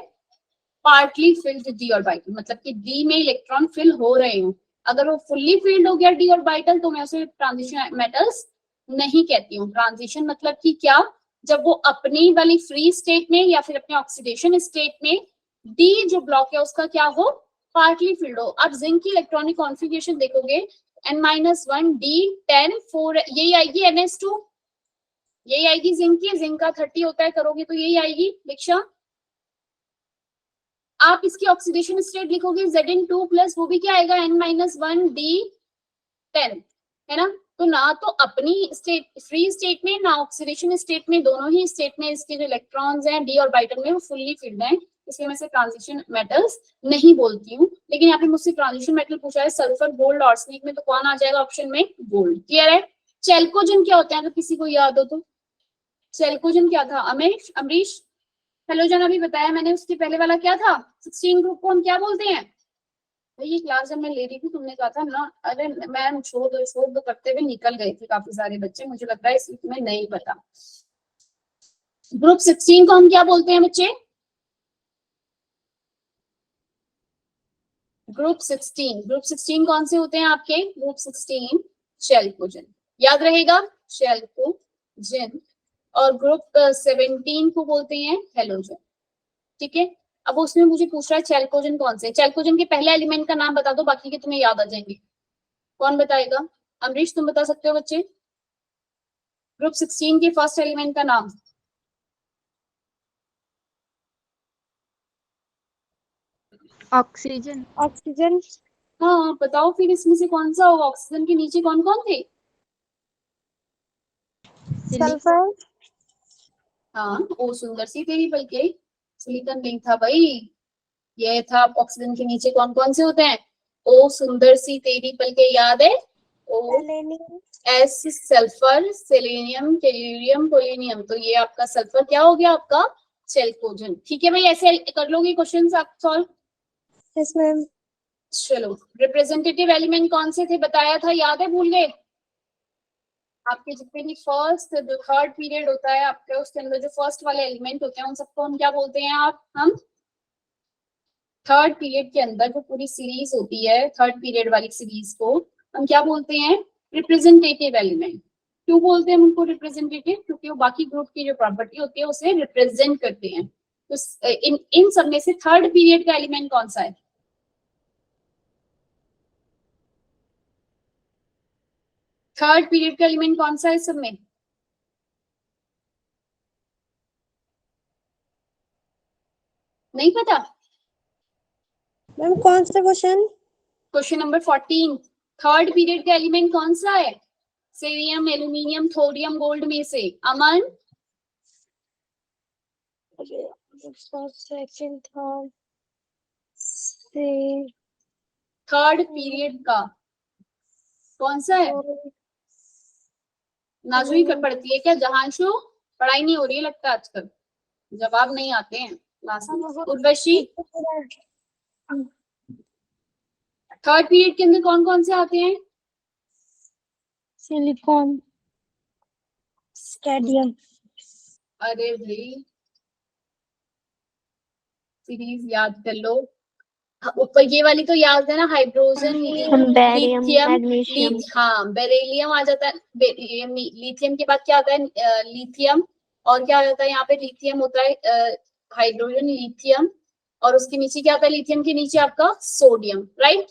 पार्टली फिल्ड डी ऑर्बिटल, मतलब कि डी में इलेक्ट्रॉन फिल हो रहे हो, अगर वो फुल्ली फिल्ड हो गया डी ऑर्बिटल तो मैं उसे ट्रांजिशन मेटल्स नहीं कहती हूँ। ट्रांजिशन मतलब कि क्या, जब वो अपनी वाली फ्री स्टेट में या फिर अपने ऑक्सीडेशन स्टेट में डी जो ब्लॉक है उसका क्या हो पार्टली फिल्ड हो। अब जिंक की इलेक्ट्रॉनिक कॉन्फ़िगरेशन देखोगे N-1 D10 4 यही आएगी NS2, यही आएगी जिंक की, जिंक का 30 होता है करोगे तो यही आएगी दीक्षा। आप इसकी ऑक्सीडेशन स्टेट लिखोगे Zn2 प्लस वो भी क्या आएगा N-1 D10 है ना। तो ना तो अपनी स्टेट फ्री स्टेट में ना ऑक्सीडेशन स्टेट में, दोनों ही स्टेट में इसके जो इलेक्ट्रॉन्स हैं डी ऑर्बिटल में वो फुल्ली फिल्ड हैं, इसलिए मैं इसे ट्रांजिशन मेटल्स नहीं बोलती हूँ। लेकिन यहाँ पे मुझसे ट्रांजिशन मेटल पूछा है सल्फर गोल्ड आर्सेनिक में, तो कौन आ जाएगा ऑप्शन में गोल्ड, क्लियर है। चेल्कोजन क्या होता है अगर किसी को याद हो तो, चेल्कोजन क्या था अमरीश हेलोजन अभी बताया मैंने, उसके पहले वाला क्या था 16 ग्रुप को हम क्या बोलते हैं भाई, ये क्लास जब मैं ले रही थी तुमने कहा था ना अरे मैम छोड़ दो करते हुए निकल गए थे काफी सारे बच्चे, मुझे लग रहा है इसलिए तुम्हें नहीं पता। ग्रुप 16 को हम क्या बोलते हैं बच्चे, ग्रुप 16 कौन से होते हैं आपके ग्रुप 16 चेल्कोजन, याद रहेगा चेल्कोजन, और ग्रुप 17 को बोलते हैं हेलोजन, ठीक है। अब उसमें मुझे पूछ रहा है चेल्कोजन कौन से, चेल्कोजन के पहले एलिमेंट का नाम बता दो बाकी के तुम्हें याद आ जाएंगे, कौन बताएगा, अमरीश तुम बता सकते हो बच्चे, ग्रुप 16 के फर्स्ट एलिमेंट का नाम? ऑक्सीजन। ऑक्सीजन। हाँ बताओ फिर इसमें से कौन सा होगा? ऑक्सीजन के नीचे कौन कौन थे? सल्फर। हाँ ओ सुंदर सी तेरी बल्कि सिलिकॉन नहीं था भाई, ये था ऑक्सीजन के नीचे कौन कौन से होते हैं? ओ सुंदर सी तेरी बल्कि याद है? O selenium. S sulphur, selenium, tellurium, polonium. तो ये आपका सल्फर क्या हो गया? आपका चेल्कोजन। ठीक है भाई, ऐसे कर लोगे क्वेश्चंस आप सॉल्व? Yes ma'am. चलो रिप्रेजेंटेटिव एलिमेंट कौन से थे बताया था, याद है? भूल गए? आपके जितने भी फर्स्ट जो थर्ड पीरियड होता है आपके, उसके अंदर जो फर्स्ट वाले एलिमेंट होते हैं उन सबको हम क्या बोलते हैं? हम थर्ड पीरियड के अंदर जो पूरी सीरीज होती है, थर्ड पीरियड वाली सीरीज को हम क्या बोलते हैं? Representative element. क्यों बोलते हैं उनको रिप्रेजेंटेटिव? क्योंकि वो बाकी ग्रुप की जो प्रॉपर्टी होती है उसे रिप्रेजेंट करते हैं। तो इन सब में से थर्ड पीरियड का एलिमेंट कौन सा है? थर्ड पीरियड का एलिमेंट कौन सा है सब में? नहीं पता? मैम कौन सा question? Question number 14। Third period का एलिमेंट कौन सा है? सीरियम, एल्यूमिनियम, थोरियम, गोल्ड में से? अमन? सेकंड थर्ड थर्ड पीरियड का कौन सा है? नाजुई कर पड़ती है क्या जहांशु? पढ़ाई नहीं हो रही है लगता आजकल, जवाब नहीं आते हैं क्लास में। उर्वशी थर्ड पीरियड के अंदर कौन कौन से आते हैं? Silicon, stadium. अरे भाई सीरीज याद कर लो। ऊपर ये वाली तो याद है ना, हाइड्रोजन, बैरियम, लिथियम, मैग्नीशियम। हाँ बेरिलियम आ जाता है। लिथियम के बाद क्या आता है? लिथियम। और क्या आ जाता है यहाँ पे? लिथियम होता है, हाइड्रोजन, लिथियम, और उसके नीचे क्या आता है? लिथियम के नीचे आपका सोडियम, राइट?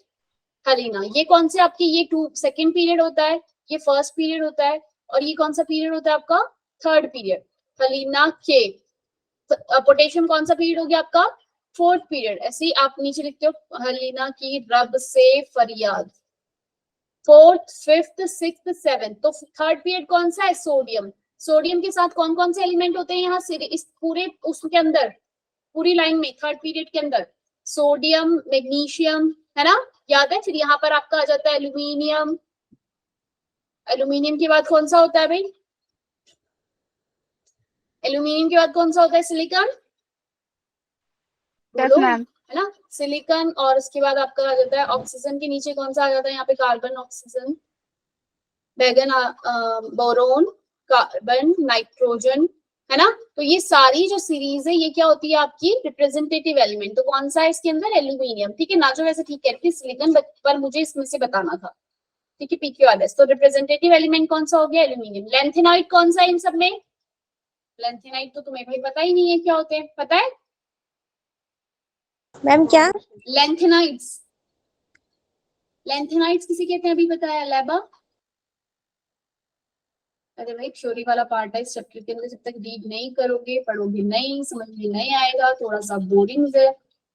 हलीना। ये कौन से आपके? ये टू सेकेंड पीरियड होता है, ये फर्स्ट पीरियड होता है, और ये कौन सा पीरियड होता है आपका? Third period. हलीना के पोटेशियम कौन सा पीरियड हो गया आपका? Fourth period. ऐसे ही आप नीचे लिखते हो हलीना की रब से फरियाद, फोर्थ, फिफ्थ, सिक्स्थ, सेवेंथ। तो थर्ड पीरियड कौन सा है? सोडियम। सोडियम के साथ कौन कौन से एलिमेंट होते हैं यहाँ से इस पूरे उसके अंदर, पूरी लाइन में थर्ड पीरियड के अंदर? सोडियम, मैग्नीशियम, है ना? याद है? फिर यहाँ पर आपका आ जाता है एल्यूमिनियम। एल्यूमिनियम के बाद कौन सा होता है भाई? एल्यूमिनियम के बाद कौन सा होता है? सिलिकॉन। बोलो, है ना? सिलिकॉन। और उसके बाद आपका आ जाता है ऑक्सीजन के नीचे कौन सा आ जाता है यहाँ पे? कार्बन, ऑक्सीजन, बैगन, बोरोन, कार्बन, नाइट्रोजन, है ना? तो ये सारी जो सीरीज है ये क्या होती है आपकी? Representative element. तो कौन सा है इसके अंदर? एल्यूमिनियम। ठीक है ना? जो वैसे ठीक कह रही थी सिलिकॉन, पर मुझे इसमें से बताना था। ठीक है, PQRS। तो रिप्रेजेंटेटिव एलिमेंट कौन सा हो गया? एल्यूमिनियम। लेंथेनाइड कौन सा है इन सब में? लेंथेनाइड तो तुम्हें भाई पता ही नहीं है क्या होते हैं, पता है? मैम क्या? लेंथेनाइड्स। लेंथेनाइड्स किसे कहते हैं अभी बताया लैबा? अरे भाई थ्योरी वाला पार्ट है इस चैप्टर के अंदर, जब तक रीड नहीं करोगे, पढ़ोगे नहीं, समझ में नहीं आएगा, थोड़ा सा बोरिंग है,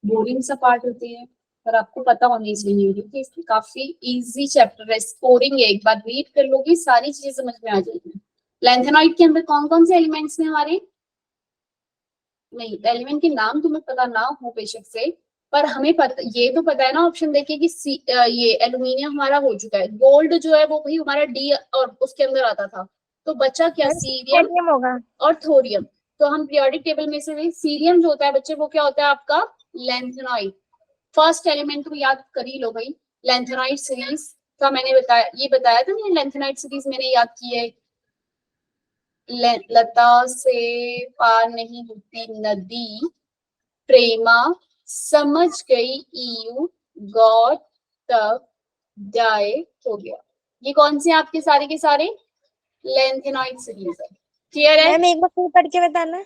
बोरिंग सा पार्ट होती है। पर आपको पता होनी चाहिए कि इसकी काफी इजी चैप्टर है, स्कोरिंग है, एक बार रीड कर लोगे सारी चीजें समझ में आ जाएगी। लेंथेनाइड के अंदर कौन कौन से एलिमेंट्स हैं हमारे? नहीं, एलिमेंट के नाम तुम्हें पता ना हो बेशक से, पर हमें पता, ये तो पता है ना ऑप्शन देखिए कि ये एल्यूमिनियम हमारा हो चुका है, गोल्ड जो है वो भी हमारा डी और उसके अंदर आता था, तो बचा क्या? सीरियम स्टेडियम होगा। और थोरियम। तो हम पीरियोडिक टेबल में से सीरियम जो होता है बच्चे वो क्या होता है आपका? लेंथेनाइड। फर्स्ट एलिमेंट को याद कर ही लो भाई, लेंथेनाइड सीरीज का मैंने बताया, ये बताया था मैंने, लेंथेनाइड सीरीज मैंने याद की है। लता से पार नहीं होती नदी, प्रेमा समझ गई ईयू, गॉड तब जाए हो गया। ये कौन से आपके सारे के सारे? लेंथेनाइड सीरीज है। क्लियर है? मैम एक बार फिर पढ़ के बताना।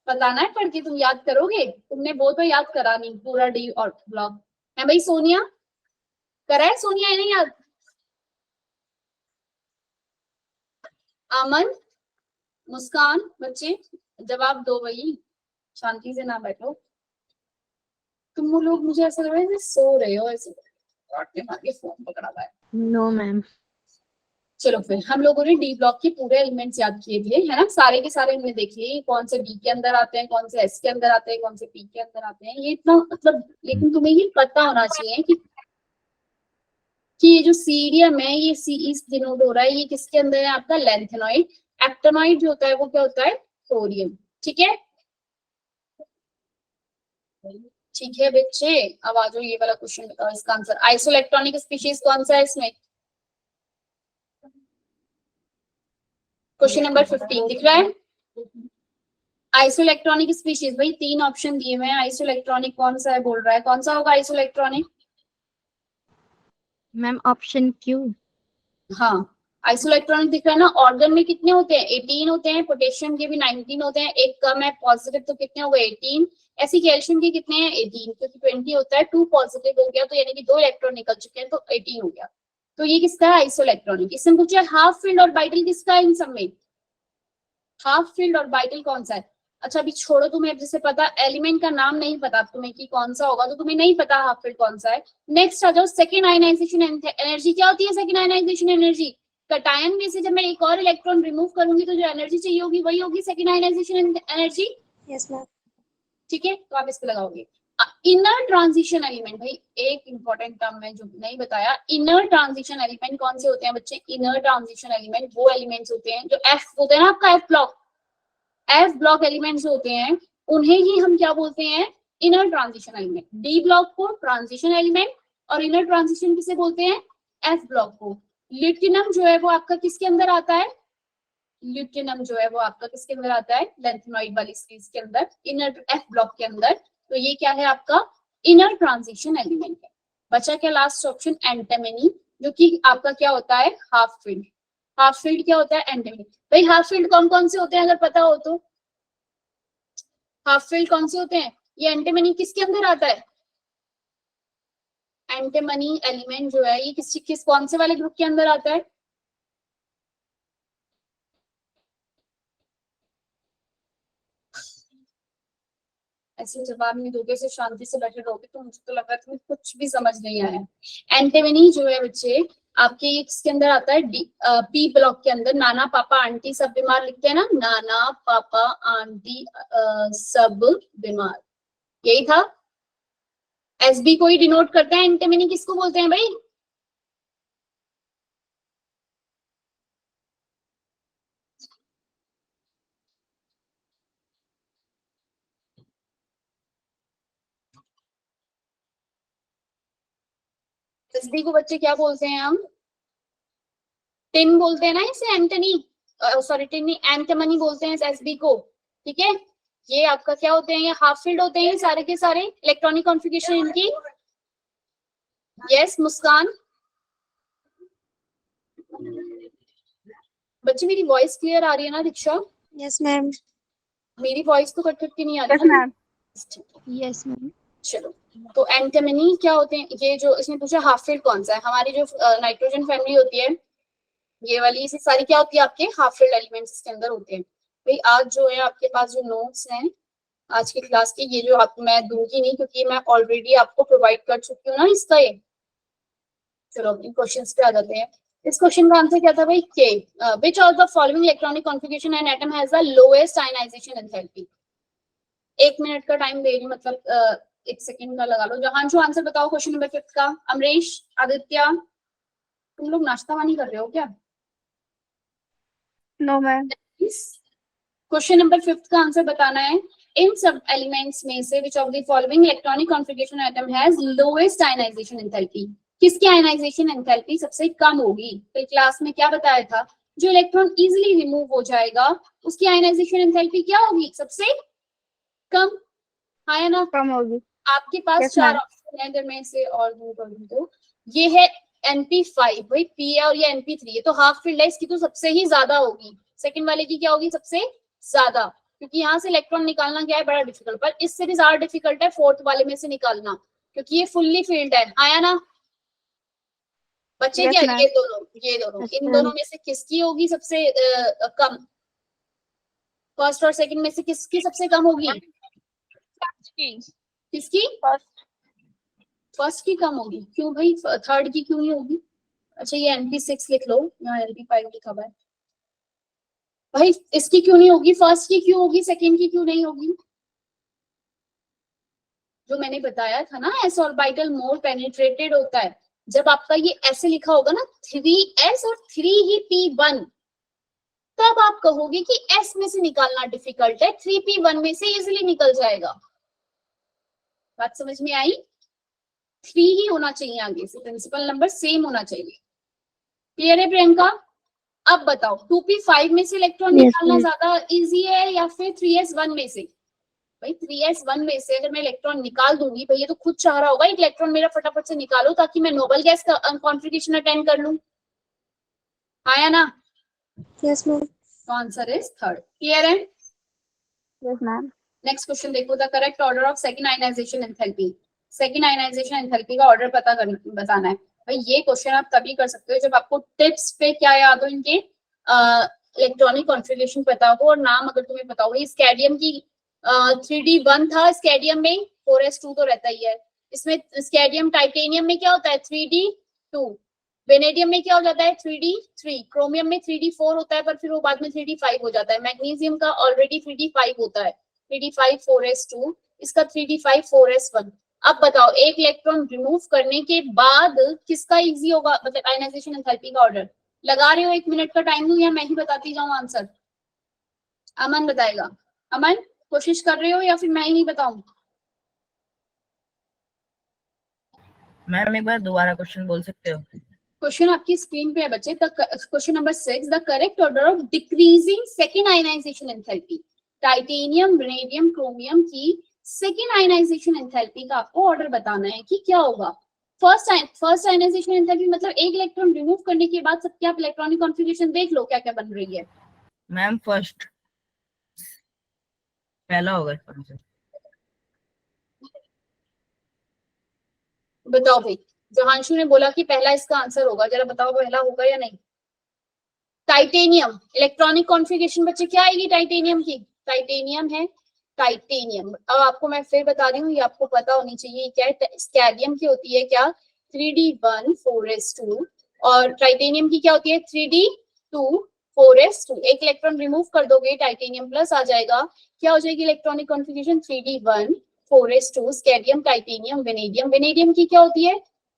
बताना है पढ़ के, तुम याद करोगे? तुमने वो तो याद करा नहीं पूरा डी और ब्लॉक है भाई। सोनिया करा है? सोनिया है नहीं याद? अमन, मुस्कान, बच्चे जवाब दो भाई, शांति से ना बैठो। तुम लोग मुझे ऐसा लग रहा है जैसे सो रहे हो, ऐसे मार के फोन पकड़ा हुआ है। No ma'am. चलो फिर हम लोगों ने डी ब्लॉक के पूरे एलिमेंट्स याद किए थे, है ना, सारे के सारे हमने देख लिए कौन से डी के अंदर आते हैं, कौन से एस के अंदर आते हैं, कौन से पी के अंदर आते हैं, ये इतना मतलब, लेकिन तुम्हें ये पता होना चाहिए कि ये जो सीरियम है ये सी इस डिनोट हो रहा है, ये किसके अंदर है आपका लेंथेनॉइड। एक्टिनॉइड जो होता है वो क्या होता है, थोरियम। ठीक है, ठीक है बच्चे, अब आ जाओ ये वाला क्वेश्चन बताओ इसका आंसर। आइसोइलेक्ट्रॉनिक स्पीशीज कौन सा है इसमें? क्वेश्चन नंबर 15 दिख रहा है, आइसोइलेक्ट्रॉनिक स्पीशीज। भाई 3 ऑप्शन दिए हुए हैं, आइसोइलेक्ट्रॉनिक कौन सा है बोल रहा है, कौन सा होगा आइसोइलेक्ट्रॉनिक? Ma'am option Q. हाँ, आइसोइलेक्ट्रॉनिक दिख रहा है ना। ऑर्गन में कितने होते हैं, 18 होते हैं, पोटेशियम के भी 19 होते हैं, एक कम है पॉजिटिव तो कितने हो गए 18। ऐसे कैल्शियम के कितने हैं 18, क्योंकि 20 होता है, 2 पॉजिटिव हो गया तो यानी कि 2 इलेक्ट्रॉन निकल चुके हैं तो 18 हो गया। तो ये किसका है आइसोइलेक्ट्रॉनिक। इसमें पूछा हाफ फील्ड और बाइटल किसका है इन सब में, हाफ फील्ड और बाइटल कौन सा है। अच्छा अभी छोड़ो, तुम्हें जैसे पता एलिमेंट का नाम नहीं पता तुम्हें कि कौन सा होगा तो तुम्हें नहीं पता हाफ फील्ड कौन सा है। नेक्स्ट आ जाओ, सेकंड आयनाइजेशन एनर्जी क्या होती है, सेकंड आयनाइजेशन एनर्जी। कटायन में से जब मैं एक और इलेक्ट्रॉन रिमूव करूंगी तो जो एनर्जी चाहिए होगी वही होगी second ionisation energy. Yes ma'am. ठीक है, तो आप इस पे लगाओगे। इनर ट्रांजिशन एलिमेंट, भाई एक इंपॉर्टेंट टर्म है जो नहीं बताया, इनर ट्रांजिशन एलिमेंट कौन से होते हैं बच्चे। इनर ट्रांजिशन एलिमेंट वो एलिमेंट्स होते हैं जो एफ होते हैं ना आपका, एफ ब्लॉक एलिमेंट्स होते हैं, उन्हें ही हम क्या बोलते हैं, inner transition element. D block को ट्रांजिशन एलिमेंट और इनर ट्रांजिशन किसे बोलते हैं, एफ ब्लॉक को। ल्यूटिनम जो है वो आपका किसके अंदर आता है, ल्यूटिनम जो है वो आपका किसके अंदर आता है, लेंथेनॉइड वाली सीरीज के अंदर, इनर एफ ब्लॉक के अंदर। तो ये क्या है आपका इनर ट्रांजिशन एलिमेंट है। बचा क्या लास्ट ऑप्शन, एंटीमनी, जो कि आपका क्या होता है हाफ फील्ड। हाफ फील्ड क्या होता है, एंटीमनी। भाई हाफ फील्ड कौन कौन से होते हैं अगर पता हो तो, हाफ फील्ड कौन से होते हैं, ये एंटीमनी किसके अंदर आता है, एंटीमनी एलिमेंट जो है ये किस कौन से वाले ग्रुप के अंदर आता है। ऐसे जवाब नहीं दोगे, से शांति से बैठे रहोगे तो मुझे तो लग रहा है तुम्हें कुछ भी समझ नहीं आया। एंटीमनी जो है बच्चे आपके इसके अंदर आता है पी ब्लॉक के अंदर। नाना पापा आंटी सब बीमार लिखते हैं ना, नाना पापा आंटी सब बीमार, यही था। एसबी को ही डिनोट करते हैं, एंटीमनी किसको बोलते हैं भाई, एसबी को बच्चे क्या बोलते हैं हम, टिन बोलते हैं ना इसे, एंटनी सॉरी टिन नहीं, एंटीमनी बोलते हैं एसबी को। ठीक है, ये आपका क्या होते हैं, ये हाफ फील्ड होते हैं सारे के सारे, इलेक्ट्रॉनिक कॉन्फ़िगरेशन इनकी। यस मुस्कान, बच्चे मेरी वॉइस क्लियर आ रही है ना दीक्षा, यस मैम। मेरी वॉइस तो कट कट के नहीं आ रही ना। Yes ma'am. चलो, तो एंटीमनी क्या होते हैं, ये जो इसमें पूछा हाफ फील्ड कौन सा है, हमारी जो नाइट्रोजन फैमिली होती है ये वाली, ये सारी क्या होती है आपके हाफ फील्ड एलिमेंट्स इसके अंदर होते हैं। भाई आज जो है आपके पास जो नोट्स हैं आज की क्लास के, ये जो आप मैं दूंगी नहीं क्योंकि मैं ऑलरेडी आपको प्रोवाइड कर चुकी हूँ ना इसका ये। चलो अपने क्वेश्चंस पे आ जाते हैं। इस क्वेश्चन का आंसर क्या था भाई, के which of the following electronic configuration an atom has the lowest ionisation enthalpy. 1 minute का टाइम दे रही हूँ, मतलब 1 सेकंड का लगा लो। जहांशु आंसर बताओ क्वेश्चन नंबर 5 का। अमरीश, आदित्य, तुम लोग नाश्ता वानी कर रहे हो क्या? No ma'am. क्वेश्चन नंबर 5 का आंसर बताना है। इन सब एलिमेंट्स में से which of the following electronic configuration atom has lowest ionization enthalpy। किसकी आयनाइजेशन एंथैल्पी सबसे कम होगी। तो क्लास में क्या बताया था, जो इलेक्ट्रॉन इजीली रिमूव हो जाएगा उसकी आयनाइजेशन एंथैल्पी क्या होगी, सबसे कम, है ना। कम होगी। आपके पास Yes, 4 ma'am. ऑप्शन है, अगर मैं इसे और दूं कर दूं तो ये है NP5, भाई P है और ये NP3 है, तो हाफ फील्ड है इसकी तो सबसे ही ज्यादा होगी। सेकंड वाले की क्या होगी, सबसे ज्यादा, क्योंकि यहाँ से इलेक्ट्रॉन निकालना क्या है बड़ा डिफिकल्ट, पर इससे भी ज्यादा डिफिकल्ट है फोर्थ वाले में से निकालना, क्योंकि ये फुल्ली फील्ड है, आया ना बच्चे Yes, क्या, ma'am. ये दोनों Yes, इन ma'am. दोनों में से किसकी होगी सबसे कम? फर्स्ट और सेकंड में से किसकी सबसे कम होगी? किसकी? फर्स्ट की कम होगी। क्यों भाई, थर्ड की क्यों नहीं होगी? अच्छा ये NP6 लिख लो, यहाँ NP5 लिखा हुआ है। भाई इसकी क्यों नहीं होगी? फर्स्ट की क्यों होगी, सेकंड की क्यों नहीं होगी? जो मैंने बताया था ना, एस ऑर्बिटल मोर पेनिट्रेटेड होता है। जब आपका ये ऐसे लिखा होगा ना 3s और 3 ही p1, तब आप कहोगे कि s में से निकालना डिफिकल्ट है, 3p1 में से इजिली निकल जाएगा। बात समझ में आई? 3 ही होना चाहिए आगे से, प्रिंसिपल नंबर सेम होना चाहिए। क्लियर है प्रियंका? अब बताओ 2p5 में से इलेक्ट्रॉन Yes, निकालना ma'am. ज्यादा इजी है या फिर 3s1 में से? भाई 3s1 में से अगर मैं इलेक्ट्रॉन निकाल दूंगी, भाई ये तो खुद चाह रहा होगा एक इलेक्ट्रॉन मेरा फटाफट से निकालो ताकि मैं नोबल गैस का कॉन्फ़िगरेशन अटेंड कर लूं। आया ना? Yes, ma'am. तो आंसर इज थर्ड। क्लियर है? Yes, ma'am. नेक्स्ट क्वेश्चन देखो, the correct order of second ionisation enthalpy. Second ionisation enthalpy का ऑर्डर बताना है। भाई ये क्वेश्चन आप तभी कर सकते हो जब आपको टिप्स पे क्या याद हो, इनके इलेक्ट्रॉनिक कॉन्फ़िगरेशन पता हो और नाम अगर तुम्हें पता हो। स्कैडियम की 3D1 था, स्कैडियम में 4s2 तो रहता ही है। इसमें स्कैडियम टाइटेनियम में क्या होता है 3D2, वेनेडियम में क्या हो जाता है 3D3, क्रोमियम में 3D4 होता है पर फिर वो बाद में 3D5 हो जाता है। मैग्नीशियम का ऑलरेडी 3D5 होता है, 3D5 4s2, इसका 3D5 4s1। अब बताओ एक इलेक्ट्रॉन रिमूव करने के बाद किसका इजी होगा, मतलब आयनाइजेशन एंथैल्पी का ऑर्डर? लगा रहे हो 1 मिनट का टाइम दूं या मैं ही बताती जाऊं आंसर? अमन बताएगा। अमन कोशिश कर रहे हो या फिर मैं ही नहीं बताऊं? मैम एक बार दोबारा क्वेश्चन बोल सकते हो? क्वेश्चन आपकी स्क्रीन पे है बच्चे। Question number 6, the correct order of decreasing second ionization enthalpy. Titanium, vanadium, chromium की सेकेंड आयनाइजेशन एंथैल्पी का आपको ऑर्डर बताना है कि क्या होगा। फर्स्ट आयनाइजेशन एंथैल्पी मतलब एक इलेक्ट्रॉन रिमूव करने के बाद सबके आप इलेक्ट्रॉनिक कॉन्फ़िगरेशन देख लो क्या क्या बन रही है। मैम फर्स्ट पहला होगा इसका आंसर। बताओ भाई, जहांशु ने बोला कि पहला इसका आंसर होगा, जरा बताओ पहला होगा या नहीं? टाइटेनियम इलेक्ट्रॉनिक कॉन्फ़िगरेशन बच्चे क्या आएगी टाइटेनियम की? टाइटेनियम है, टाइटेनियम। अब आपको मैं फिर बता रही हूँ, ये आपको पता होनी चाहिए क्या है। स्कैडियम की होती है क्या 3D1 4s2 और टाइटेनियम की क्या होती है 3D2 4s2। एक इलेक्ट्रॉन रिमूव कर दोगे टाइटेनियम प्लस आ जाएगा, क्या हो जाएगी electronic configuration 3D1 4s2 scandium, titanium, vanadium. Vanadium की क्या होती है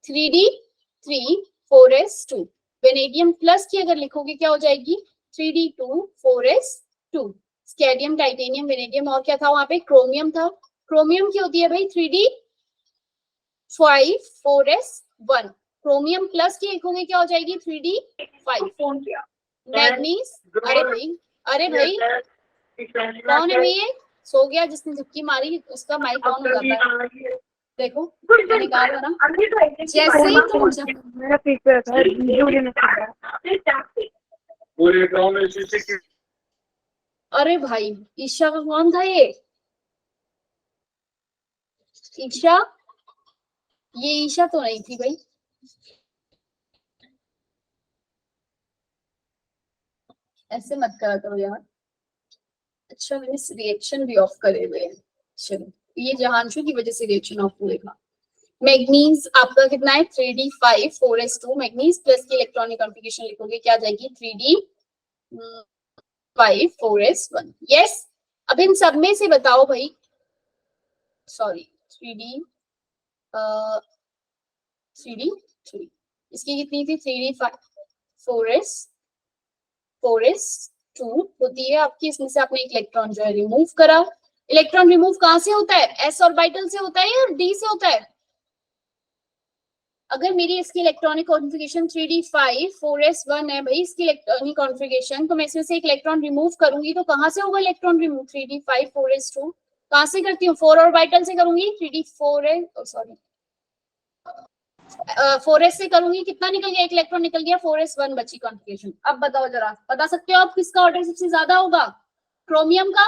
3D3 4s2। वेनेडियम प्लस की अगर लिखोगे क्या हो जाएगी 3D2 4s2। Scandium, titanium, vanadium और क्या था वहां पे? क्रोमियम था। क्रोमियम की होती है भाई 3D5 4s1। क्रोमियम प्लस की लिखोगे क्या हो जाएगी 3D5। मैग्नीज, अरे भाई कौन है भाई? ये सो गया जिसने झपकी मारी, उसका माइक ऑन हो जाता है। देखो मैंने कहा था ना, जैसे ही तुम मेरा पीछे था वीडियो लेने पूरे गांव में शीशे की। अरे भाई ईशा का कौन था ये? ईशा? ये ईशा तो नहीं थी भाई। ऐसे मत करा करो यार। अच्छा मैंने रिएक्शन भी ऑफ करे हुए हैं। चलो ये जहांशु की वजह से रिएक्शन ऑफ हुएगा। मैग्नीज आपका कितना है 3D5 4s2। मैग्नीज प्लस की इलेक्ट्रॉनिक कॉन्फ़िगरेशन लिखोगे क्या आ जाएगी 3D5 4s1। यस। अब इन सब में से बताओ भाई, सॉरी 3D3, इसकी कितनी थी 3D5 4s2 होती है आपकी। इसमें से आपने एक इलेक्ट्रॉन जो है रिमूव करा। इलेक्ट्रॉन रिमूव कहां से होता है? s ऑर्बिटल से होता है या d से होता है? अगर मेरी इसकी इलेक्ट्रॉनिक कॉन्फ़िगरेशन 3D5 4s1 है भाई इसकी इलेक्ट्रॉनिक कॉन्फ़िगरेशन, तो मैं इसमें से एक इलेक्ट्रॉन रिमूव करूंगी तो कहां से होगा इलेक्ट्रॉन रिमूव 3D5 4s2? कहां से करती हूँ? 4 ऑर्बिटल से करूंगी। 4s से करूंगी, कितना निकल गया? एक इलेक्ट्रॉन निकल गया, 4s1 बची कॉन्फ़िगरेशन। अब बताओ जरा, बता सकते हो आप किसका ऑर्डर सबसे ज्यादा होगा? क्रोमियम का।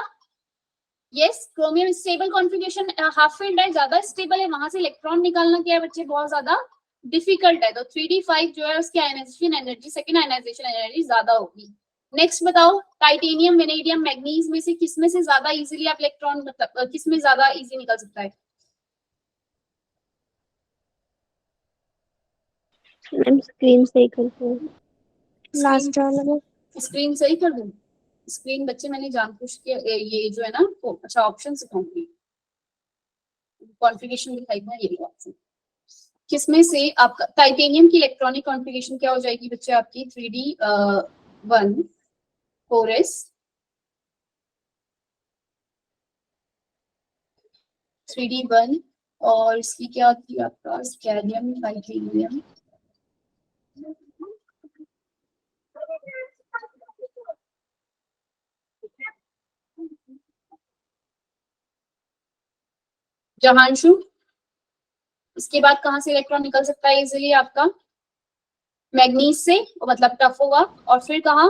Yes, chromium stable configuration half field है, ज्यादा स्टेबल है, वहां से इलेक्ट्रॉन निकालना क्या है बच्चे बहुत ज्यादा डिफिकल्ट है, तो 3d5 जो है उसकी ionisation energy, second ionisation energy ज्यादा होगी। नेक्स्ट बताओ, टाइटेनियम, वेनेडियम, मैग्नीज में से किसमें से ज्यादा इजीली आप इलेक्ट्रॉन, मतलब किसमें ज्यादा इजी निकल सकता है? मैम स्क्रीन सही कर दो, लास्ट वाला में। स्क्रीन सही कर दूं? स्क्रीन बच्चे मैंने जानबूझ के ये जो है ना, तो अच्छा ऑप्शन सिखाऊंगी, कॉन्फ़िगरेशन दिखाई ना, ये ऑप्शन किसमें से आपका टाइटेनियम की इलेक्ट्रॉनिक कॉन्फ़िगरेशन क्या हो जाएगी बच्चे आपकी? 3d1 4s 3d1, और इसकी क्या थी आपका? स्कैंडियम, टाइटेनियम, जहांशु, इसके बाद कहाँ से इलेक्ट्रॉन निकल सकता है इजीली आपका? मैग्नीज से, मतलब टफ होगा, और फिर कहाँ?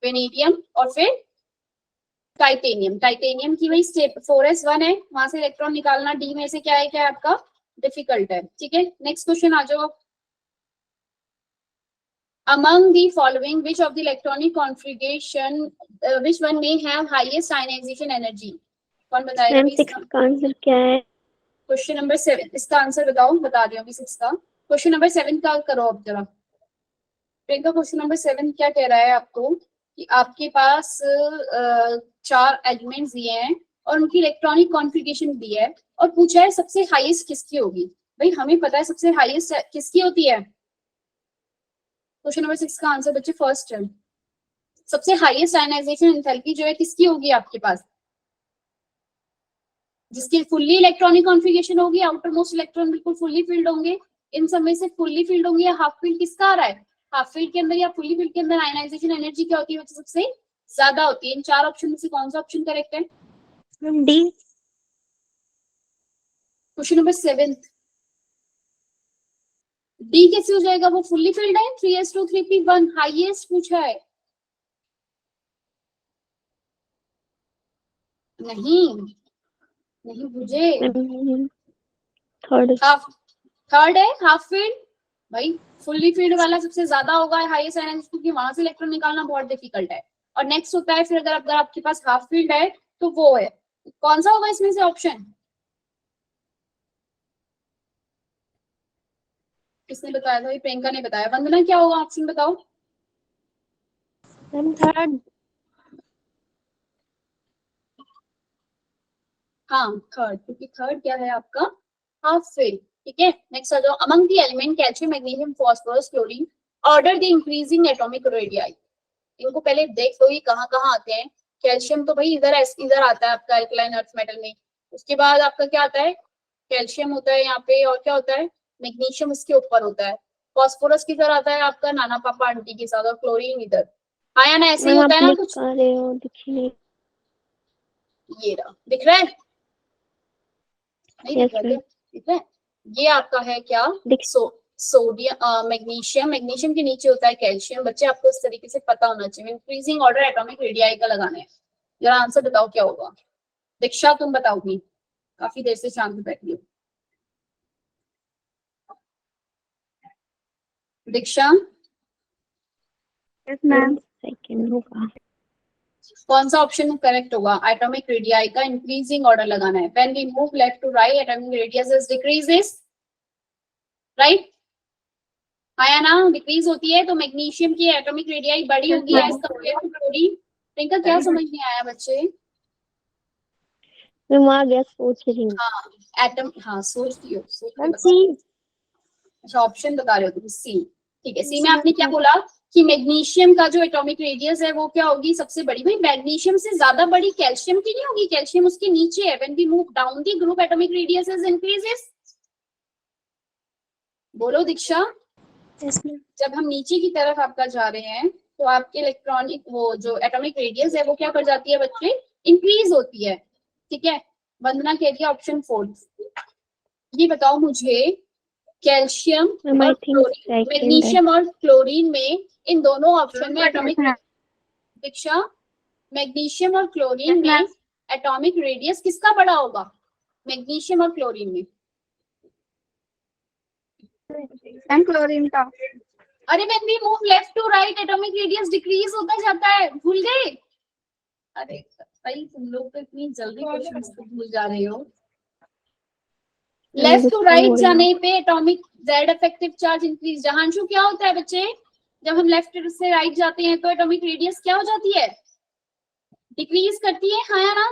वेनेडियम, और फिर टाइटेनियम। टाइटेनियम की वही स्टेप 4s1 है, वहां से इलेक्ट्रॉन निकालना डी में से क्या है, क्या है आपका? डिफिकल्ट है। ठीक है, नेक्स्ट क्वेश्चन आ जाओ। Among the following, which of the electronic configuration, which one may have highest ionization energy? कौन बताएगा मैम भी 6 इसका? का आंसर क्या है? क्वेश्चन नंबर 7, इसका आंसर बताओ, बता रही हूँ अभी 6 का। क्वेश्चन नंबर 7 का करो अब जरा। प्रियंका, क्वेश्चन नंबर 7 क्या कह रहा है आपको कि आपके पास 4 एलिमेंट्स दिए हैं और उनकी इलेक्ट्रॉनिक कॉन्फ़िगरेशन दी है, और पूछा है सबसे हाईएस्ट किसकी होगी। भाई हमें पता है सबसे हाईएस्ट किसकी होती है। क्वेश्चन नंबर 6 का आंसर बच्चे फर्स्ट है, सबसे हाईएस्ट आयनाइजेशन एंथैल्पी जो है किसकी होगी आपके पास? जिसकी फुल्ली इलेक्ट्रॉनिक कॉन्फ़िगरेशन होगी, आउटर मोस्ट इलेक्ट्रॉन बिल्कुल फुल्ली फील्ड होंगे। इन सब में से फुल्ली फील्ड होंगे या हाफ फील्ड, किसका आ रहा है? हाफ फील्ड के अंदर या फुल्ली फील्ड के अंदर आयनाइजेशन एनर्जी क्या होती है बच्चे? सबसे ज्यादा होती है। इन 4 ऑप्शन में से कौन सा ऑप्शन करेक्ट है? Ma'am D. Question number 7 D कैसे हो जाएगा? वो फुल्ली फील्ड है, 3s2 3p1 हाईएस्ट पूछा है। नहीं नहीं बुझे, थर्ड। थर्ड है हाफ फील्ड। भाई फुल्ली फील्ड वाला सबसे ज्यादा होगा हाईएस्ट एनर्जी, क्योंकि वहां से इलेक्ट्रॉन निकालना बहुत डिफिकल्ट है। और नेक्स्ट होता है फिर, अगर आपके पास हाफ फील्ड है तो वो है, कौन सा होगा इसमें से ऑप्शन? किसने बताया था? प्रियंका ने बताया। वंदना क्या होगा ऑप्शन बताओ? Ma'am third. हाँ थर्ड, क्योंकि थर्ड क्या है आपका? Half field. ठीक है, नेक्स्ट आ जाओ। Among the element calcium, magnesium, phosphorus, chlorine order the increasing atomic radii. इनको पहले देख लो ये कहाँ कहाँ आते हैं। कैल्शियम तो भाई इधर इधर आता है आपका अल्कलाइन अर्थ मेटल में। उसके बाद आपका क्या आता है? कैल्शियम होता है यहाँ पे, और क्या होता है? मैग्नीशियम इसके ऊपर होता है। फास्फोरस किधर आता है आपका? नाना पापा आंटी के साथ, और क्लोरीन इधर। हाँ या ना, ऐसे ही मैम होता आप है ना लिख कुछ। पा रहे हो? दिखी नहीं। ये रहा, दिख रहा है? नहीं दिख यस रहा क्या? मैम। दिख रहा है? ये आपका है क्या? दिख। सोडियम, मैग्नीशियम, मैग्नीशियम के नीचे होता है कैल्शियम। बच्चे आपको इस तरीके से पता होना चाहिए। इंक्रीजिंग ऑर्डर एटॉमिक रेडियाई का लगाना है। जरा आंसर बताओ क्या होगा। दीक्षा तुम बताओगी, काफी देर से शांत बैठी हो। दीक्षा यस मैम। सेकंड होगा। कौन सा ऑप्शन करेक्ट होगा? एटॉमिक रेडियाई का इंक्रीजिंग ऑर्डर लगाना है। When we move left to right, atomic radius decreases, right? आया ना, डिक्रीज होती है तो मैग्नीशियम की एटॉमिक रेडियाई बड़ी यस होगी yes ma'am. Compare to chlorine. Priyanka क्या समझ नहीं आया बच्चे? मैम आ गया, सोच रही हूँ। हाँ एटम, हाँ सोचती हो, सोच के मैम बताओ। सी। अच्छा ऑप्शन बता रहे हो तुम, सी। ठीक है, सी में आपने क्या बोला कि मैग्नीशियम का जो एटॉमिक रेडियस है वो क्या होगी? सबसे बड़ी। भाई मैग्नीशियम से ज्यादा बड़ी कैल्शियम की नहीं होगी, कैल्शियम उसके नीचे है। When we move down the group, atomic radius increases. बोलो दीक्षा। Yes ma'am. जब हम नीचे की तरफ आपका जा रहे हैं तो आपके इलेक्ट्रॉनिक वो जो एटॉमिक रेडियस है वो क्या कर जाती है बच्चे? इंक्रीज होती है। ठीक है, वंदना कह दिया ऑप्शन 4। ये बताओ मुझे, कैल्शियम मैम और आई थिंक क्लोरीन, सेकंड है। मैग्नीशियम और क्लोरीन में, इन दोनों ऑप्शन में एटॉमिक, दीक्षा मैग्नीशियम और क्लोरीन में एटॉमिक रेडियस किसका बड़ा होगा? मैग्नीशियम और क्लोरीन में मैम क्लोरीन का अरे when we move left to right atomic radius decrease होता जाता है, भूल गए? अरे भाई तुम लोग तो इतनी जल्दी क्वेश्चंस को भूल जा रहे हो। लेफ्ट टू राइट जाने पे atomic Z effective charge increase. Jahanshu क्या होता है बच्चे, जब हम लेफ्ट से राइट जाते हैं तो एटॉमिक रेडियस क्या हो जाती है, डिक्रीज करती है, हाँ या ना?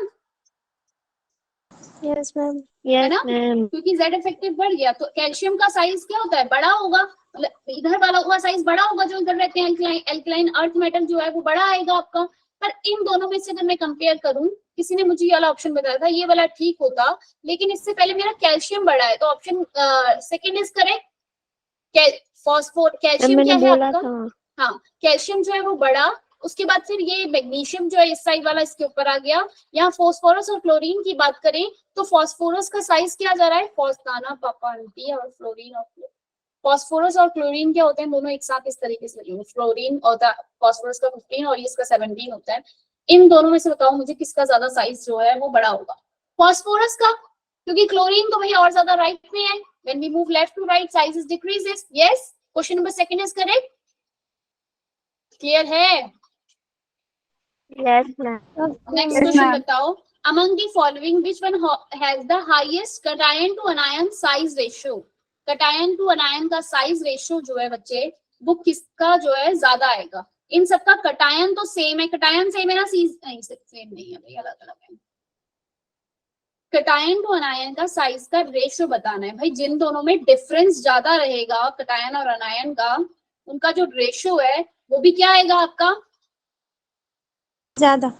यस मैम है यस ना? मैम क्योंकि जेड इफेक्टिव बढ़ गया तो कैल्शियम का साइज क्या होता है, बड़ा होगा, मतलब इधर वाला हुआ साइज बड़ा होगा, जो इधर रहते हैं एल्कलाइन अर्थ मेटल जो है वो बड़ा आएगा आपका। पर इन दोनों में से अगर मैं कंपेयर करूं, किसी ने मुझे ये वाला ऑप्शन बताया था, ये वाला ठीक होता, लेकिन इससे पहले मेरा कैल्शियम बड़ा है, तो option second is correct. Phosphor calcium क्या मैंने है बोला आपका? था हाँ, कैल्शियम जो है वो बड़ा, उसके बाद फिर ये मैग्नीशियम जो है इस साइड वाला इसके ऊपर आ गया। यहाँ फोस्फोरस और क्लोरीन की बात करें तो फॉस्फोरस का साइज क्या जा रहा है, फॉस्फाना पापा आंटी, और फ्लोरीन और फॉस्फोरस और क्लोरीन क्या होते हैं, दोनों एक साथ इस तरीके से लगे। फ्लोरीन होता है फॉस्फोरस का 15 और इसका 17 होता है। इन दोनों में से बताओ मुझे किसका ज्यादा साइज जो है वो बड़ा होगा, फॉस्फोरस का, क्योंकि क्लोरीन तो भैया और ज्यादा राइट में है। When we move left to right size decreases. Yes, question number second is correct. Clear है? यस मैम नेक्स्ट क्वेश्चन बताओ, among the following which one has the highest cation to anion size ratio? cation to anion का साइज रेशियो जो है बच्चे वो किसका जो है ज्यादा आएगा? इन सबका कटायन तो सेम है, कटायन सेम है ना, नहीं सेम नहीं है भाई, अलग अलग है। कटायन टू अनायन का साइज का रेशियो बताना है भाई। जिन दोनों में डिफरेंस ज्यादा रहेगा कटायन और अनायन का, उनका जो रेशियो है वो भी क्या आएगा आपका, ज्यादा।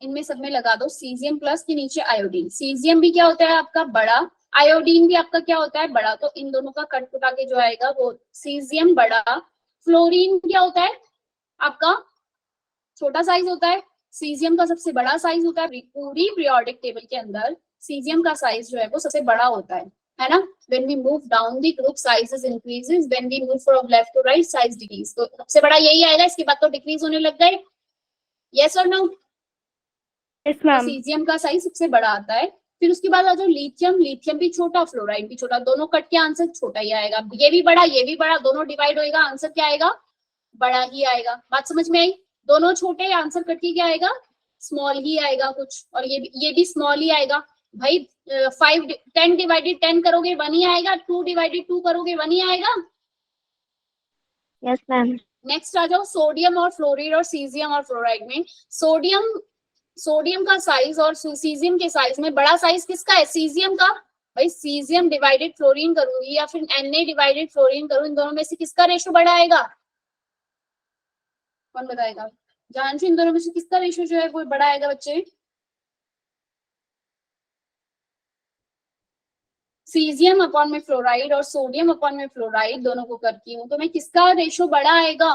इनमें सब में लगा दो सीजियम प्लस के नीचे आयोडीन। सीजियम भी क्या होता है आपका, बड़ा, आयोडीन भी आपका क्या होता है, बड़ा। तो इन दोनों का कट उठा के जो आएगा वो सीजियम बड़ा, फ्लोरीन क्या होता है आपका, छोटा साइज होता है। सीजियम का सबसे बड़ा साइज होता है, पूरी पीरियोडिक टेबल के अंदर सीजियम का साइज जो है वो सबसे बड़ा होता है ना? When we move down the group sizes increases, when we move from left to right size decrease। तो सबसे बड़ा यही आएगा, इसके बाद तो डिक्रीज होने लग गए। यस और नो? यस मैम सीजियम का साइज सबसे बड़ा आता है। फिर उसके बाद आ जाओ लिथियम, लिथियम भी छोटा, फ्लोराइड भी छोटा, दोनों कट के आंसर छोटा ही आएगा। ये भी बड़ा ये भी बड़ा, दोनों डिवाइड होएगा, आंसर क्या आएगा, बड़ा ही आएगा। बात समझ में आई? दोनों छोटे, आंसर कट के क्या आएगा, स्मॉल ही आएगा कुछ। और ये भी स्मॉल ही आएगा भाई। 10 डिवाइडेड 10 करोगे 1 ही आएगा, 2 डिवाइडेड 2 करोगे 1 ही आएगा। यस मैम नेक्स्ट आ जाओ सोडियम और फ्लोरीन और सीजियम और फ्लोराइड में। सोडियम का साइज और सीजियम के साइज में बड़ा साइज किसका है, सीजियम का। भाई सीजियम डिवाइडेड फ्लोरीन करूंगी या फिर Na डिवाइडेड फ्लोरीन करूं, इन दोनों में से किसका रेशियो बड़ा आएगा, कौन बताएगा? जानशु, इन दोनों में से किसका रेशियो जो है वो बड़ा आएगा बच्चे? सीजियम अपॉन में फ्लोराइड और सोडियम अपॉन में फ्लोराइड दोनों को करती हूँ तो मैं किसका रेशियो बड़ा आएगा?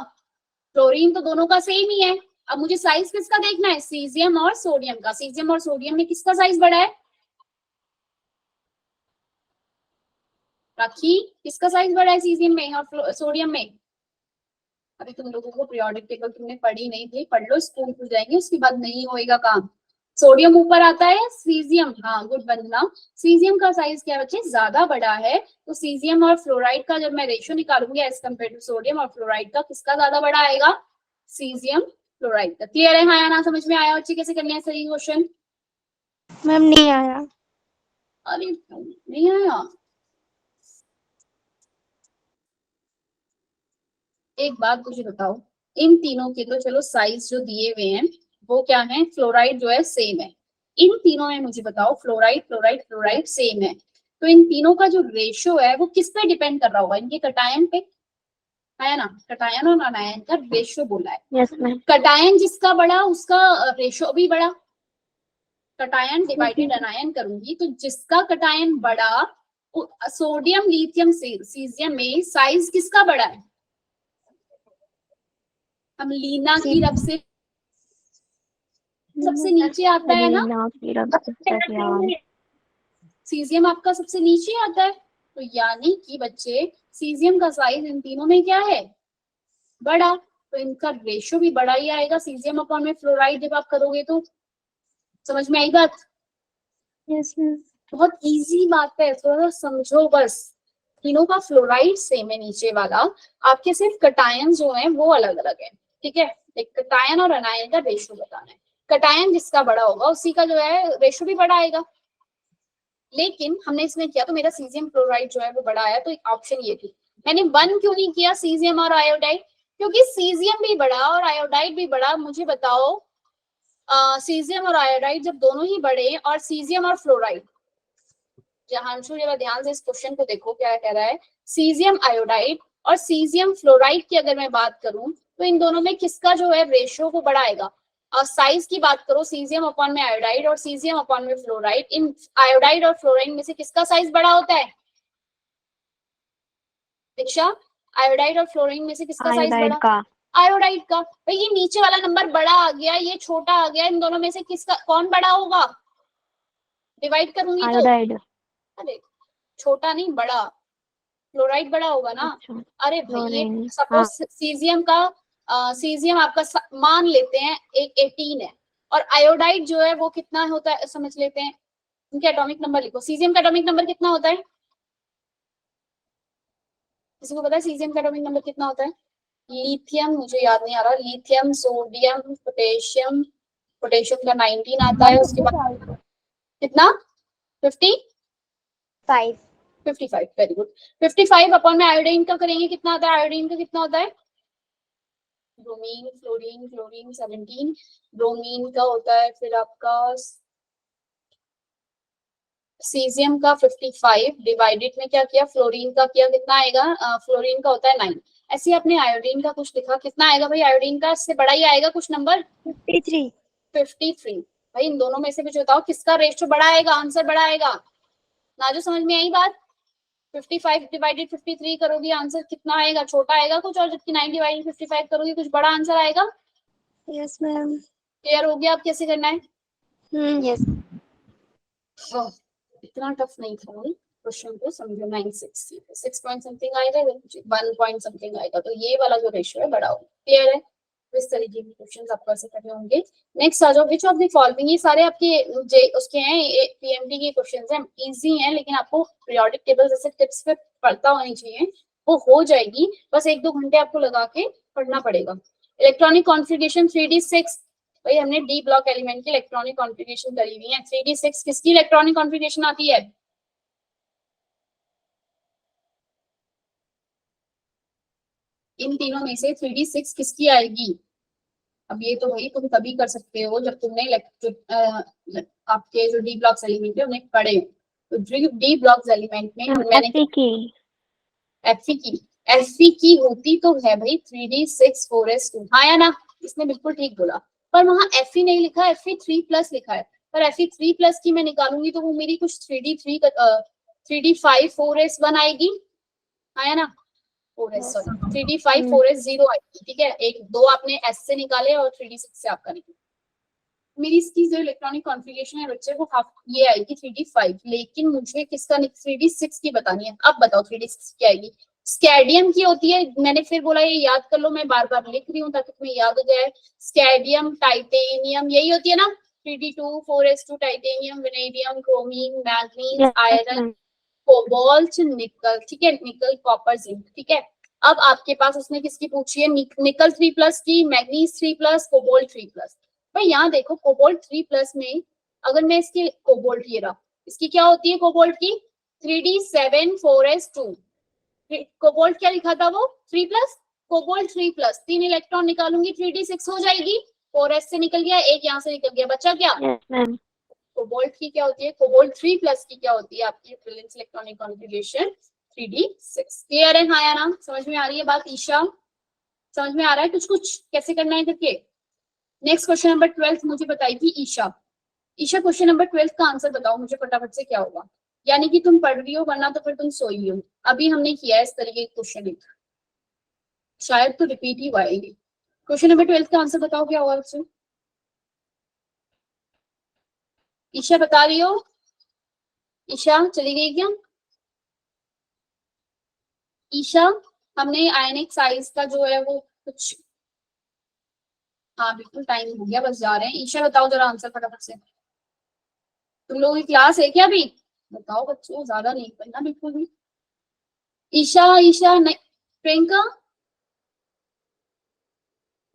फ्लोरीन तो दोनों का सेम ही है। अब मुझे साइज किसका देखना है, सीजियम और सोडियम का। सीजियम और सोडियम में किसका साइज बड़ा है? राखी, किसका साइज बड़ा है सीजियम में और सोडियम में? अभी तुम लोगों को पीरियोडिक टेबल तुमने पढ़ी नहीं थी, पढ़ लो, स्कूल खुल जाएंगे उसके बाद नहीं होएगा काम। सोडियम ऊपर आता है, सीजियम, हाँ गुड बंदना, सीजियम का साइज क्या बच्चे ज्यादा बड़ा है। तो सीजियम और फ्लोराइड का जब मैं रेशियो निकालूंगी एज कम्पेयर टू सोडियम और फ्लोराइड का, किसका ज्यादा बड़ा आएगा, सीजियम फ्लोराइड का। क्लियर है? हाँ या ना? समझ में आया बच्चे कैसे करनी है सही क्वेश्चन? मैम नहीं आया। अरे नहीं आया, एक बात मुझे बताओ, इन तीनों के तो चलो साइज जो दिए हुए हैं वो क्या है, फ्लोराइड जो है सेम है। इन तीनों में मुझे बताओ फ्लोराइड फ्लोराइड फ्लोराइड सेम है, तो इन तीनों का जो रेशियो है वो किस पे डिपेंड कर रहा होगा, इनके कटायन पे, है ना? कटायन और अनायन का रेशियो बोला है। यस मैम कटायन जिसका बड़ा उसका रेशियो भी बड़ा। कटायन डिवाइडेड अनायन करूंगी तो जिसका कटायन बड़ा, सोडियम लिथियम सीजियम में साइज किसका बड़ा है? हम लीना की रब से सबसे नीचे आता है ना, सीजियम आपका सबसे नीचे आता है। तो यानी कि बच्चे सीजियम का साइज इन तीनों में क्या है, बड़ा, तो इनका रेशियो भी बड़ा ही आएगा सीजियम अपॉन में फ्लोराइड जब आप करोगे तो। समझ में आई बात? यस मैम बहुत इजी बात है, थोड़ा सा समझो बस। तीनों का फ्लोराइड सेम है नीचे वाला, आपके सिर्फ कटायन जो है वो अलग अलग है, ठीक है। एक कटायन और अनायन का रेशो बताना है, कटायन जिसका बड़ा होगा उसी का जो है रेशो भी बड़ा आएगा। लेकिन हमने इसमें किया तो मेरा सीजियम क्लोराइड जो है वो बड़ा आया, तो एक ऑप्शन ये थी। मैंने 1 क्यों नहीं किया सीजियम और आयोडाइड, क्योंकि सीजियम भी बड़ा और आयोडाइड भी बड़ा। मुझे बताओ सीजियम और आयोडाइड जब दोनों ही बड़े, और सीजियम और फ्लोराइड, जहांशु जरा ध्यान से इस क्वेश्चन को देखो क्या कह रहा है। सीजियम आयोडाइड और सीजियम फ्लोराइड की अगर मैं बात करूं तो इन दोनों में किसका जो है रेशियो को बढ़ाएगा। और साइज की बात करो, सीजियम अपॉन में आयोडाइड और सीजियम अपॉन में फ्लोराइड, इन आयोडाइड और फ्लोराइड में से किसका साइज बड़ा होता है दीक्षा? आयोडाइड और फ्लोराइड में से किसका साइज आयोडाइड बड़ा? का। आयोडाइड का। भाई ये नीचे वाला नंबर बड़ा आ गया, ये छोटा आ गया, इन दोनों में से किसका कौन बड़ा होगा? डिवाइड करूंगी तो आयोडाइड। अरे छोटा नहीं बड़ा, फ्लोराइड बड़ा होगा ना। अच्छा अरे भाई ये फ्लोरीन। सपोज हाँ सीजियम का सीजियम आपका मान लेते हैं एक 18 है, और आयोडाइड जो है वो कितना होता है समझ लेते हैं। उनके एटॉमिक नंबर लिखो, सीजियम का एटॉमिक नंबर कितना होता है? किसी को पता है सीजियम का एटॉमिक नंबर कितना होता है? लिथियम, मुझे याद नहीं आ रहा, लिथियम, सोडियम, पोटेशियम, पोटेशियम का 19 आता है, उसके बाद कितना 50 5 55, वेरी गुड। 55 अपॉन में आयोडीन का करेंगे कितना होता है? आयोडीन का कितना होता है? ब्रोमीन, फ्लोरीन, क्लोरीन 17, ब्रोमीन का होता है फिर आपका सीजियम का 55 डिवाइडेड में क्या किया, फ्लोरीन का किया, कितना आएगा? फ्लोरीन का होता है 9। ऐसे आपने आयोडीन का कुछ लिखा, कितना आएगा भाई आयोडीन का? इससे बड़ा ही आएगा कुछ नंबर, 53 53। भाई इन दोनों में से कुछ बताओ किसका रेशियो बड़ा आएगा, आंसर बड़ा आएगा ना? जो समझ में आई बात? 55 डिवाइडेड 53 करोगी आंसर कितना आएगा? छोटा आएगा कुछ, और जबकि 9 डिवाइडेड 55 करोगी कुछ बड़ा आंसर आएगा। Yes ma'am. क्लियर हो गया अब कैसे करना है? यस हाँ, इतना टफ नहीं था भाई क्वेश्चन को समझो। 6 पॉइंट समथिंग आएगा, 1 पॉइंट समथिंग आएगा, तो ये वाला जो रेशियो है बड़ा होगा। क्लियर है? तो इस तरीके के क्वेश्चंस आपको ऐसे करने होंगे। नेक्स्ट आ जाओ, विच ऑफ द फॉलोइंग, ये सारे आपके जे उसके हैं, पीएमटी के क्वेश्चंस हैं, इजी हैं, लेकिन आपको पीरियोडिक टेबल जैसे टिप्स पे पढ़ता होनी चाहिए, वो हो जाएगी, बस 1-2 घंटे आपको लगा के पढ़ना पड़ेगा। इलेक्ट्रॉनिक कॉन्फ़िगरेशन 3D6, भाई हमने डी ब्लॉक एलिमेंट की इलेक्ट्रॉनिक कॉन्फ़िगरेशन करी हुई है। 3D6 किसकी इलेक्ट्रॉनिक कॉन्फ़िगरेशन आती है? इन तीनों में से 3D6 किसकी आएगी? अब ये तो भाई तुम तभी कर सकते हो जब तुमने आपके जो डी ब्लॉक्स एलिमेंट है उन्हें पढ़े। तो डी ब्लॉक्स एलिमेंट में मैंने एफई की होती तो है भाई 3D6 4s2, हाँ या ना? इसने बिल्कुल ठीक बोला, पर वहां Fe नहीं लिखा, Fe3+ लिखा है, पर Fe3+ की मैं निकालूंगी तो वो मेरी कुछ 3D5 4s1 आएगी, हाँ या ना? 4s, सॉरी 3D5 4s0 आएगी, ठीक है। 1-2 आपने S से निकाले और 3D6 से आपका निकला। मेरी इसकी जो इलेक्ट्रॉनिक कॉन्फ़िगरेशन है बच्चे को ये आएगी 3D5, लेकिन मुझे किसका 3D6 की बतानी है। अब बताओ 3D6 की आएगी, स्कैडियम की होती है। मैंने फिर बोला ये याद कर लो, मैं बार बार लिख रही हूँ ताकि तुम्हें याद हो जाए। स्कैडियम, टाइटेनियम, यही होती है ना? 3D2 4s2, titanium, vanadium, chromium, manganese, iron, cobalt, nickel, ठीक है, निकल, कॉपर, जिंक, ठीक है। अब आपके पास उसने किसकी पूछी है? निकल 3+ की, मैग्नीज 3+, कोबाल्ट 3+। भाई यहाँ देखो कोबाल्ट 3+ में अगर मैं इसकी कोबाल्ट, ये रहा, इसकी क्या होती है कोबाल्ट की? 3D7 4s2। कोबाल्ट क्या लिखा था वो? 3+, कोबाल्ट 3+, 3 इलेक्ट्रॉन निकालूंगी 3D6 हो जाएगी। 4s से निकल गया, एक यहाँ से निकल गया, बचा क्या? कोबाल्ट की क्या होती है? कोबाल्ट 3+ की क्या होती है आपकी valence electronic configuration? 3D6। Clear है, हाँ या ना? समझ में आ रही है बात? ईशा समझ में आ रहा है कुछ कुछ कैसे करना है करके? नेक्स्ट क्वेश्चन नंबर 12 मुझे बताई थी ईशा। ईशा क्वेश्चन नंबर 12 का आंसर बताओ मुझे फटाफट से, क्या होगा? यानी कि तुम पढ़ रही हो वरना तो फिर तुम सोई हो। अभी हमने किया है इस तरीके के क्वेश्चन, एक शायद तो रिपीट ही आएगी। क्वेश्चन नंबर 12 का आंसर बताओ क्या होगा बच्चों? ईशा बता रही हो? ईशा चली गई क्या? ईशा, हमने आयनिक साइज का जो है वो कुछ, हाँ बिल्कुल टाइम हो गया, बस जा रहे हैं। ईशा बताओ जरा आंसर फटाफट से। तुम लोगों की क्लास है क्या अभी? बताओ बच्चों, ज्यादा नहीं पढ़ना बिल्कुल भी। ईशा ईशा नहीं, प्रियंका,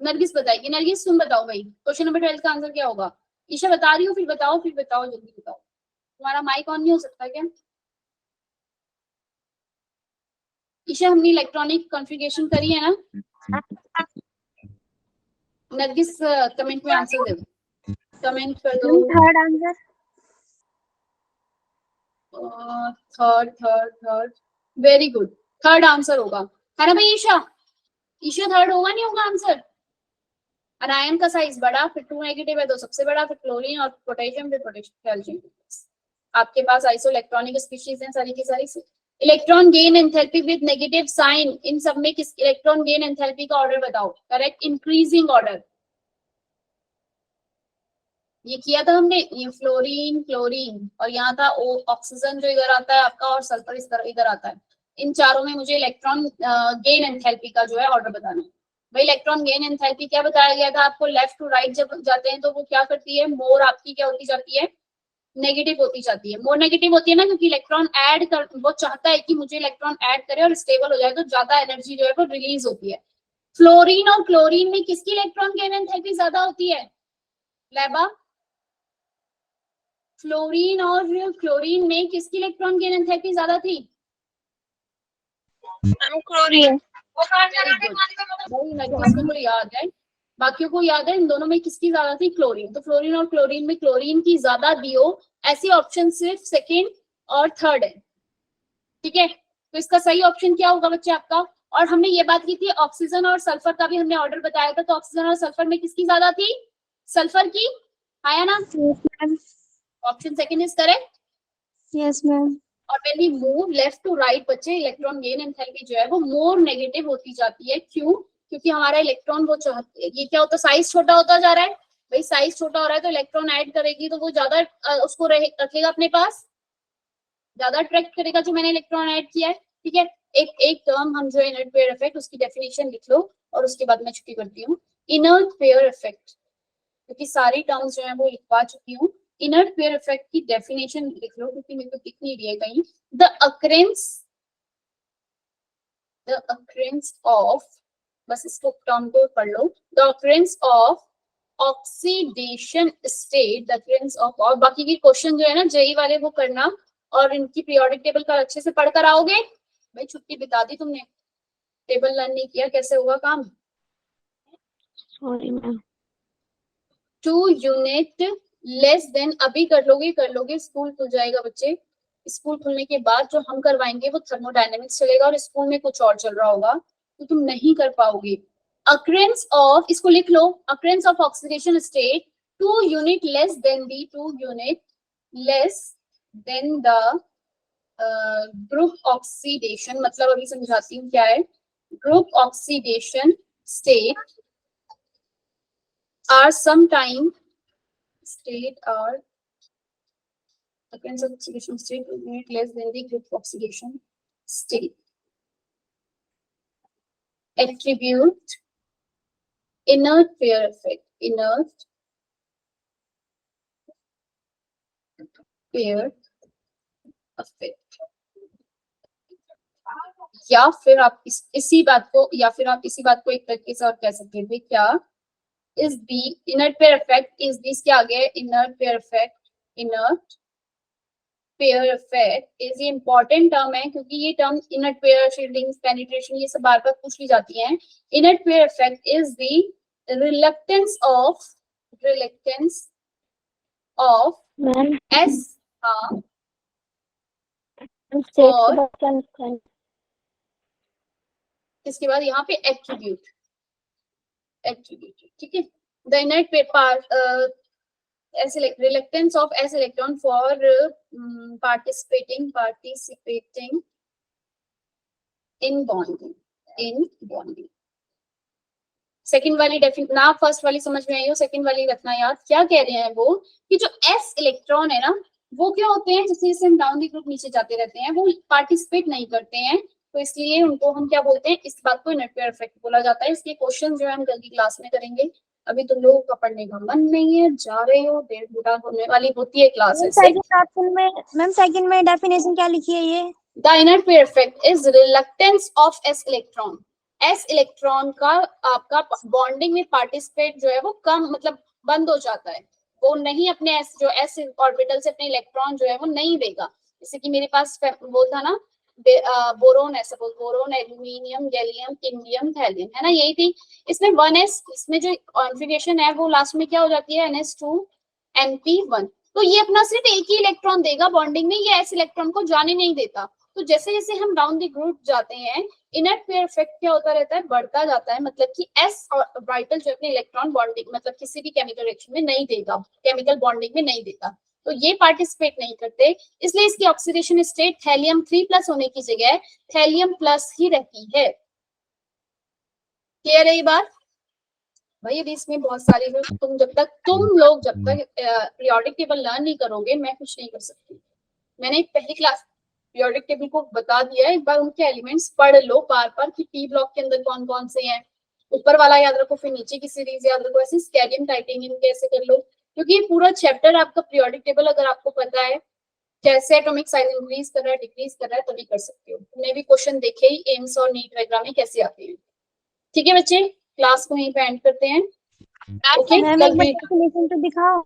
नरगिस बताएगी। नरगिस तुम बताओ भाई, क्वेश्चन नंबर 12 का आंसर क्या होगा? ईशा बता रही हो, फिर बताओ जल्दी बताओ। तुम्हारा माइक ऑन नहीं हो सकता क्या? ईशा, हमने इलेक्ट्रॉनिक कॉन्फ़िगरेशन करी है ना? नरगिस कमेंट में आंसर दे दो, कमेंट कर दो। Third answer. Third very good, third answer होगा, है ना भाई ईशा? ईशा थर्ड होगा नहीं होगा आंसर? अनायन का साइज बड़ा, फिर 2 नेगेटिव है तो सबसे बड़ा, फिर क्लोरीन और पोटेशियम, फिर पोटेशियम। आपके पास आइसो इलेक्ट्रॉनिक स्पीशीज हैं सारी की सारी। Electron gain enthalpy with negative sign, इन सब में किस इलेक्ट्रॉन गेन एंथैल्पी का ऑर्डर बताओ? Correct, increasing order. ये किया था हमने, ये फ्लोरीन क्लोरीन, और यहाँ था ऑक्सीजन जो इधर आता है आपका, और सल्फर इस तरह इधर आता है। इन चारों में मुझे इलेक्ट्रॉन गेन एंथैल्पी का जो है ऑर्डर बताना है। भाई इलेक्ट्रॉन गेन एंथैल्पी क्या बताया गया था आपको? लेफ्ट टू राइट जब जाते हैं तो वो क्या करती है? मोर आपकी क्या होती जाती है? नेगेटिव होती जाती है। मोर नेगेटिव होती है ना, क्योंकि इलेक्ट्रॉन ऐड कर, वो चाहता है कि मुझे इलेक्ट्रॉन ऐड करे और स्टेबल हो जाए, तो ज्यादा एनर्जी जो है वो रिलीज होती है। फ्लोरीन और क्लोरीन में किसकी इलेक्ट्रॉन गेन एंथैल्पी ज्यादा होती है? लेबा, फ्लोरीन और क्लोरीन में किसकी इलेक्ट्रॉन गेन एंथैल्पी ज्यादा थी? क्लोरीन। को याद है, बाकियों को याद है, इन दोनों में किसकी ज्यादा थी? क्लोरीन। तो फ्लोरीन और क्लोरीन में क्लोरीन की ज्यादा दियो, ऐसी ऑप्शन सिर्फ सेकेंड और थर्ड है। ठीक है, तो इसका सही ऑप्शन क्या होगा बच्चे आपका? और हमने ये बात की थी ऑक्सीजन और सल्फर का भी हमने ऑर्डर बताया था, तो ऑक्सीजन और सल्फर में किसकी ज्यादा थी? सल्फर की, आया ना? Option second is correct. Yes ma'am. और when we move left to right बच्चे, इलेक्ट्रॉन गेन एंथैल्पी जो है वो मोर नेगेटिव होती जाती है। क्यों? क्योंकि हमारा इलेक्ट्रॉन वो चाहते, ये क्या होता है? साइज छोटा होता जा रहा है। भाई साइज छोटा हो रहा है तो इलेक्ट्रॉन ऐड करेगी तो वो ज्यादा उसको रखेगा अपने पास, ज्यादा अट्रैक्ट करेगा जो मैंने इलेक्ट्रॉन ऐड किया है। ठीक है, एक टर्म हम जो इनर्ट पेयर इफेक्ट, उसकी डेफिनेशन लिख लो और उसके बाद मैं छुट्टी करती हूँ। इनर्ट पेयर इफेक्ट, क्योंकि सारी टर्म्स जो है वो लिखवा चुकी हूँ। इनर्ट पेयर इफेक्ट की डेफिनेशन लिख लो, क्योंकि मेरे को दिख नहीं रही है कहीं। द occurrence of, बस इसको टर्म को पढ़ लो, the occurrence of oxidation state, the occurrence of, और बाकी के क्वेश्चन जो है ना जेई वाले वो करना, और इनकी पीरियोडिक टेबल का अच्छे से पढ़कर आओगे। भाई छुट्टी बिता दी तुमने, टेबल लर्न नहीं किया, कैसे होगा काम? Sorry ma'am. 2 unit less then, अभी कर लोगे, स्कूल खुल जाएगा बच्चे। स्कूल खुलने के बाद जो हम करवाएंगे वो थर्मोडायनेमिक्स चलेगा, और स्कूल में कुछ और चल रहा होगा तो तुम नहीं कर पाओगे। अक्रेंस ऑफ, इसको लिख लो, occurrence of oxidation state 2 unit less than the, 2 unit less than the group oxidation, मतलब अभी समझाती हूँ क्या है। Group oxidation state are sometime state are occurrence of oxidation state unit less than the group oxidation state. Attribute inert pair effect, inert pair effect, या फिर आप इसी बात को एक तरीके से और कह सकते हैं क्या? is the inert pair effect is this, क्या आ गया? inert pair effect, inert pair effect is ये important term है, क्योंकि ये term inert pair, shielding, penetration, ये सब बार बार पूछ ली जाती हैं। inert pair effect is the reluctance of ma'am S और इसके बाद यहाँ पे attribute, ठीक है। the inert pair reluctance of S electron for participating in bonding, second वाली ना, फर्स्ट वाली समझ में आई हो, सेकंड वाली रखना याद। क्या कह रहे हैं वो कि जो S इलेक्ट्रॉन है ना, वो क्या होते हैं, जैसे जैसे हम डाउन दी ग्रुप नीचे जाते रहते हैं, वो पार्टिसिपेट नहीं करते हैं, तो इसलिए उनको हम क्या बोलते हैं? इस बात को इनर्ट पेयर इफेक्ट बोला जाता है। इसके क्वेश्चन जो है हम कल की क्लास में करेंगे। अभी तुम लोगों का पढ़ने का मन नहीं है, जा रहे हो, देर बुरा होने वाली होती है क्लासेस से। मैम सेकंड में डेफिनेशन क्या लिखी है ये? The inert pair effect is reluctance of S electron. S electron का आपका बॉन्डिंग में पार्टिसिपेट जो है वो कम, मतलब बंद हो जाता है, वो नहीं अपने एस जो एस ऑर्बिटल से अपने इलेक्ट्रॉन जो है वो नहीं देगा। जैसे कि मेरे पास वो था ना बोरोन है, suppose boron, aluminium, gallium, indium, thallium, है ना, यही थी। इसमें 1s, इसमें जो कॉन्फ़िगरेशन है वो लास्ट में क्या हो जाती है, NH2 NP1। तो ये अपना सिर्फ एक ही इलेक्ट्रॉन देगा बॉन्डिंग में, ये एस इलेक्ट्रॉन को जाने नहीं देता। तो जैसे जैसे हम डाउन द ग्रुप जाते हैं, इनर्ट पेयर इफेक्ट क्या होता रहता है, बढ़ता जाता है, मतलब कि एस ऑर्बिटल जो अपने इलेक्ट्रॉन बॉन्डिंग मतलब किसी भी केमिकल रिएक्शन में नहीं देगा, केमिकल बॉन्डिंग में नहीं देगा, तो ये पार्टिसिपेट नहीं करते, इसलिए इसकी ऑक्सीडेशन स्टेट थैलियम 3+ होने की जगह थैलियम प्लस ही रहती है। क्लियर है ये बात भाई? अभी इसमें बहुत सारे लोग, तुम लोग जब तक पीरियोडिक टेबल लर्न नहीं करोगे, मैं कुछ नहीं कर सकती। मैंने पहली क्लास पीरियोडिक टेबल को बता दिया है, एक बार उनके एलिमेंट्स पढ़ लो बार बार कि पी ब्लॉक के अंदर कौन कौन से हैं, ऊपर वाला याद रखो, फिर नीचे की सीरीज याद रखो, ऐसे स्कैरियम टाइटेनियम कैसे कर लो, क्योंकि ये पूरा चैप्टर आपका पीरियोडिक टेबल अगर आपको पता है कैसे एटॉमिक साइज इंक्रीज कर रहा है डिक्रीज कर रहा है तभी कर सकते हो। तुमने भी क्वेश्चन देखे ही एम्स और नीट वगैरह में कैसे आते हैं। ठीक है बच्चे, क्लास को यहीं पे एंड करते हैं। ओके, मैम कल एक बार भी कैलकुलेशन तो दिखाओ।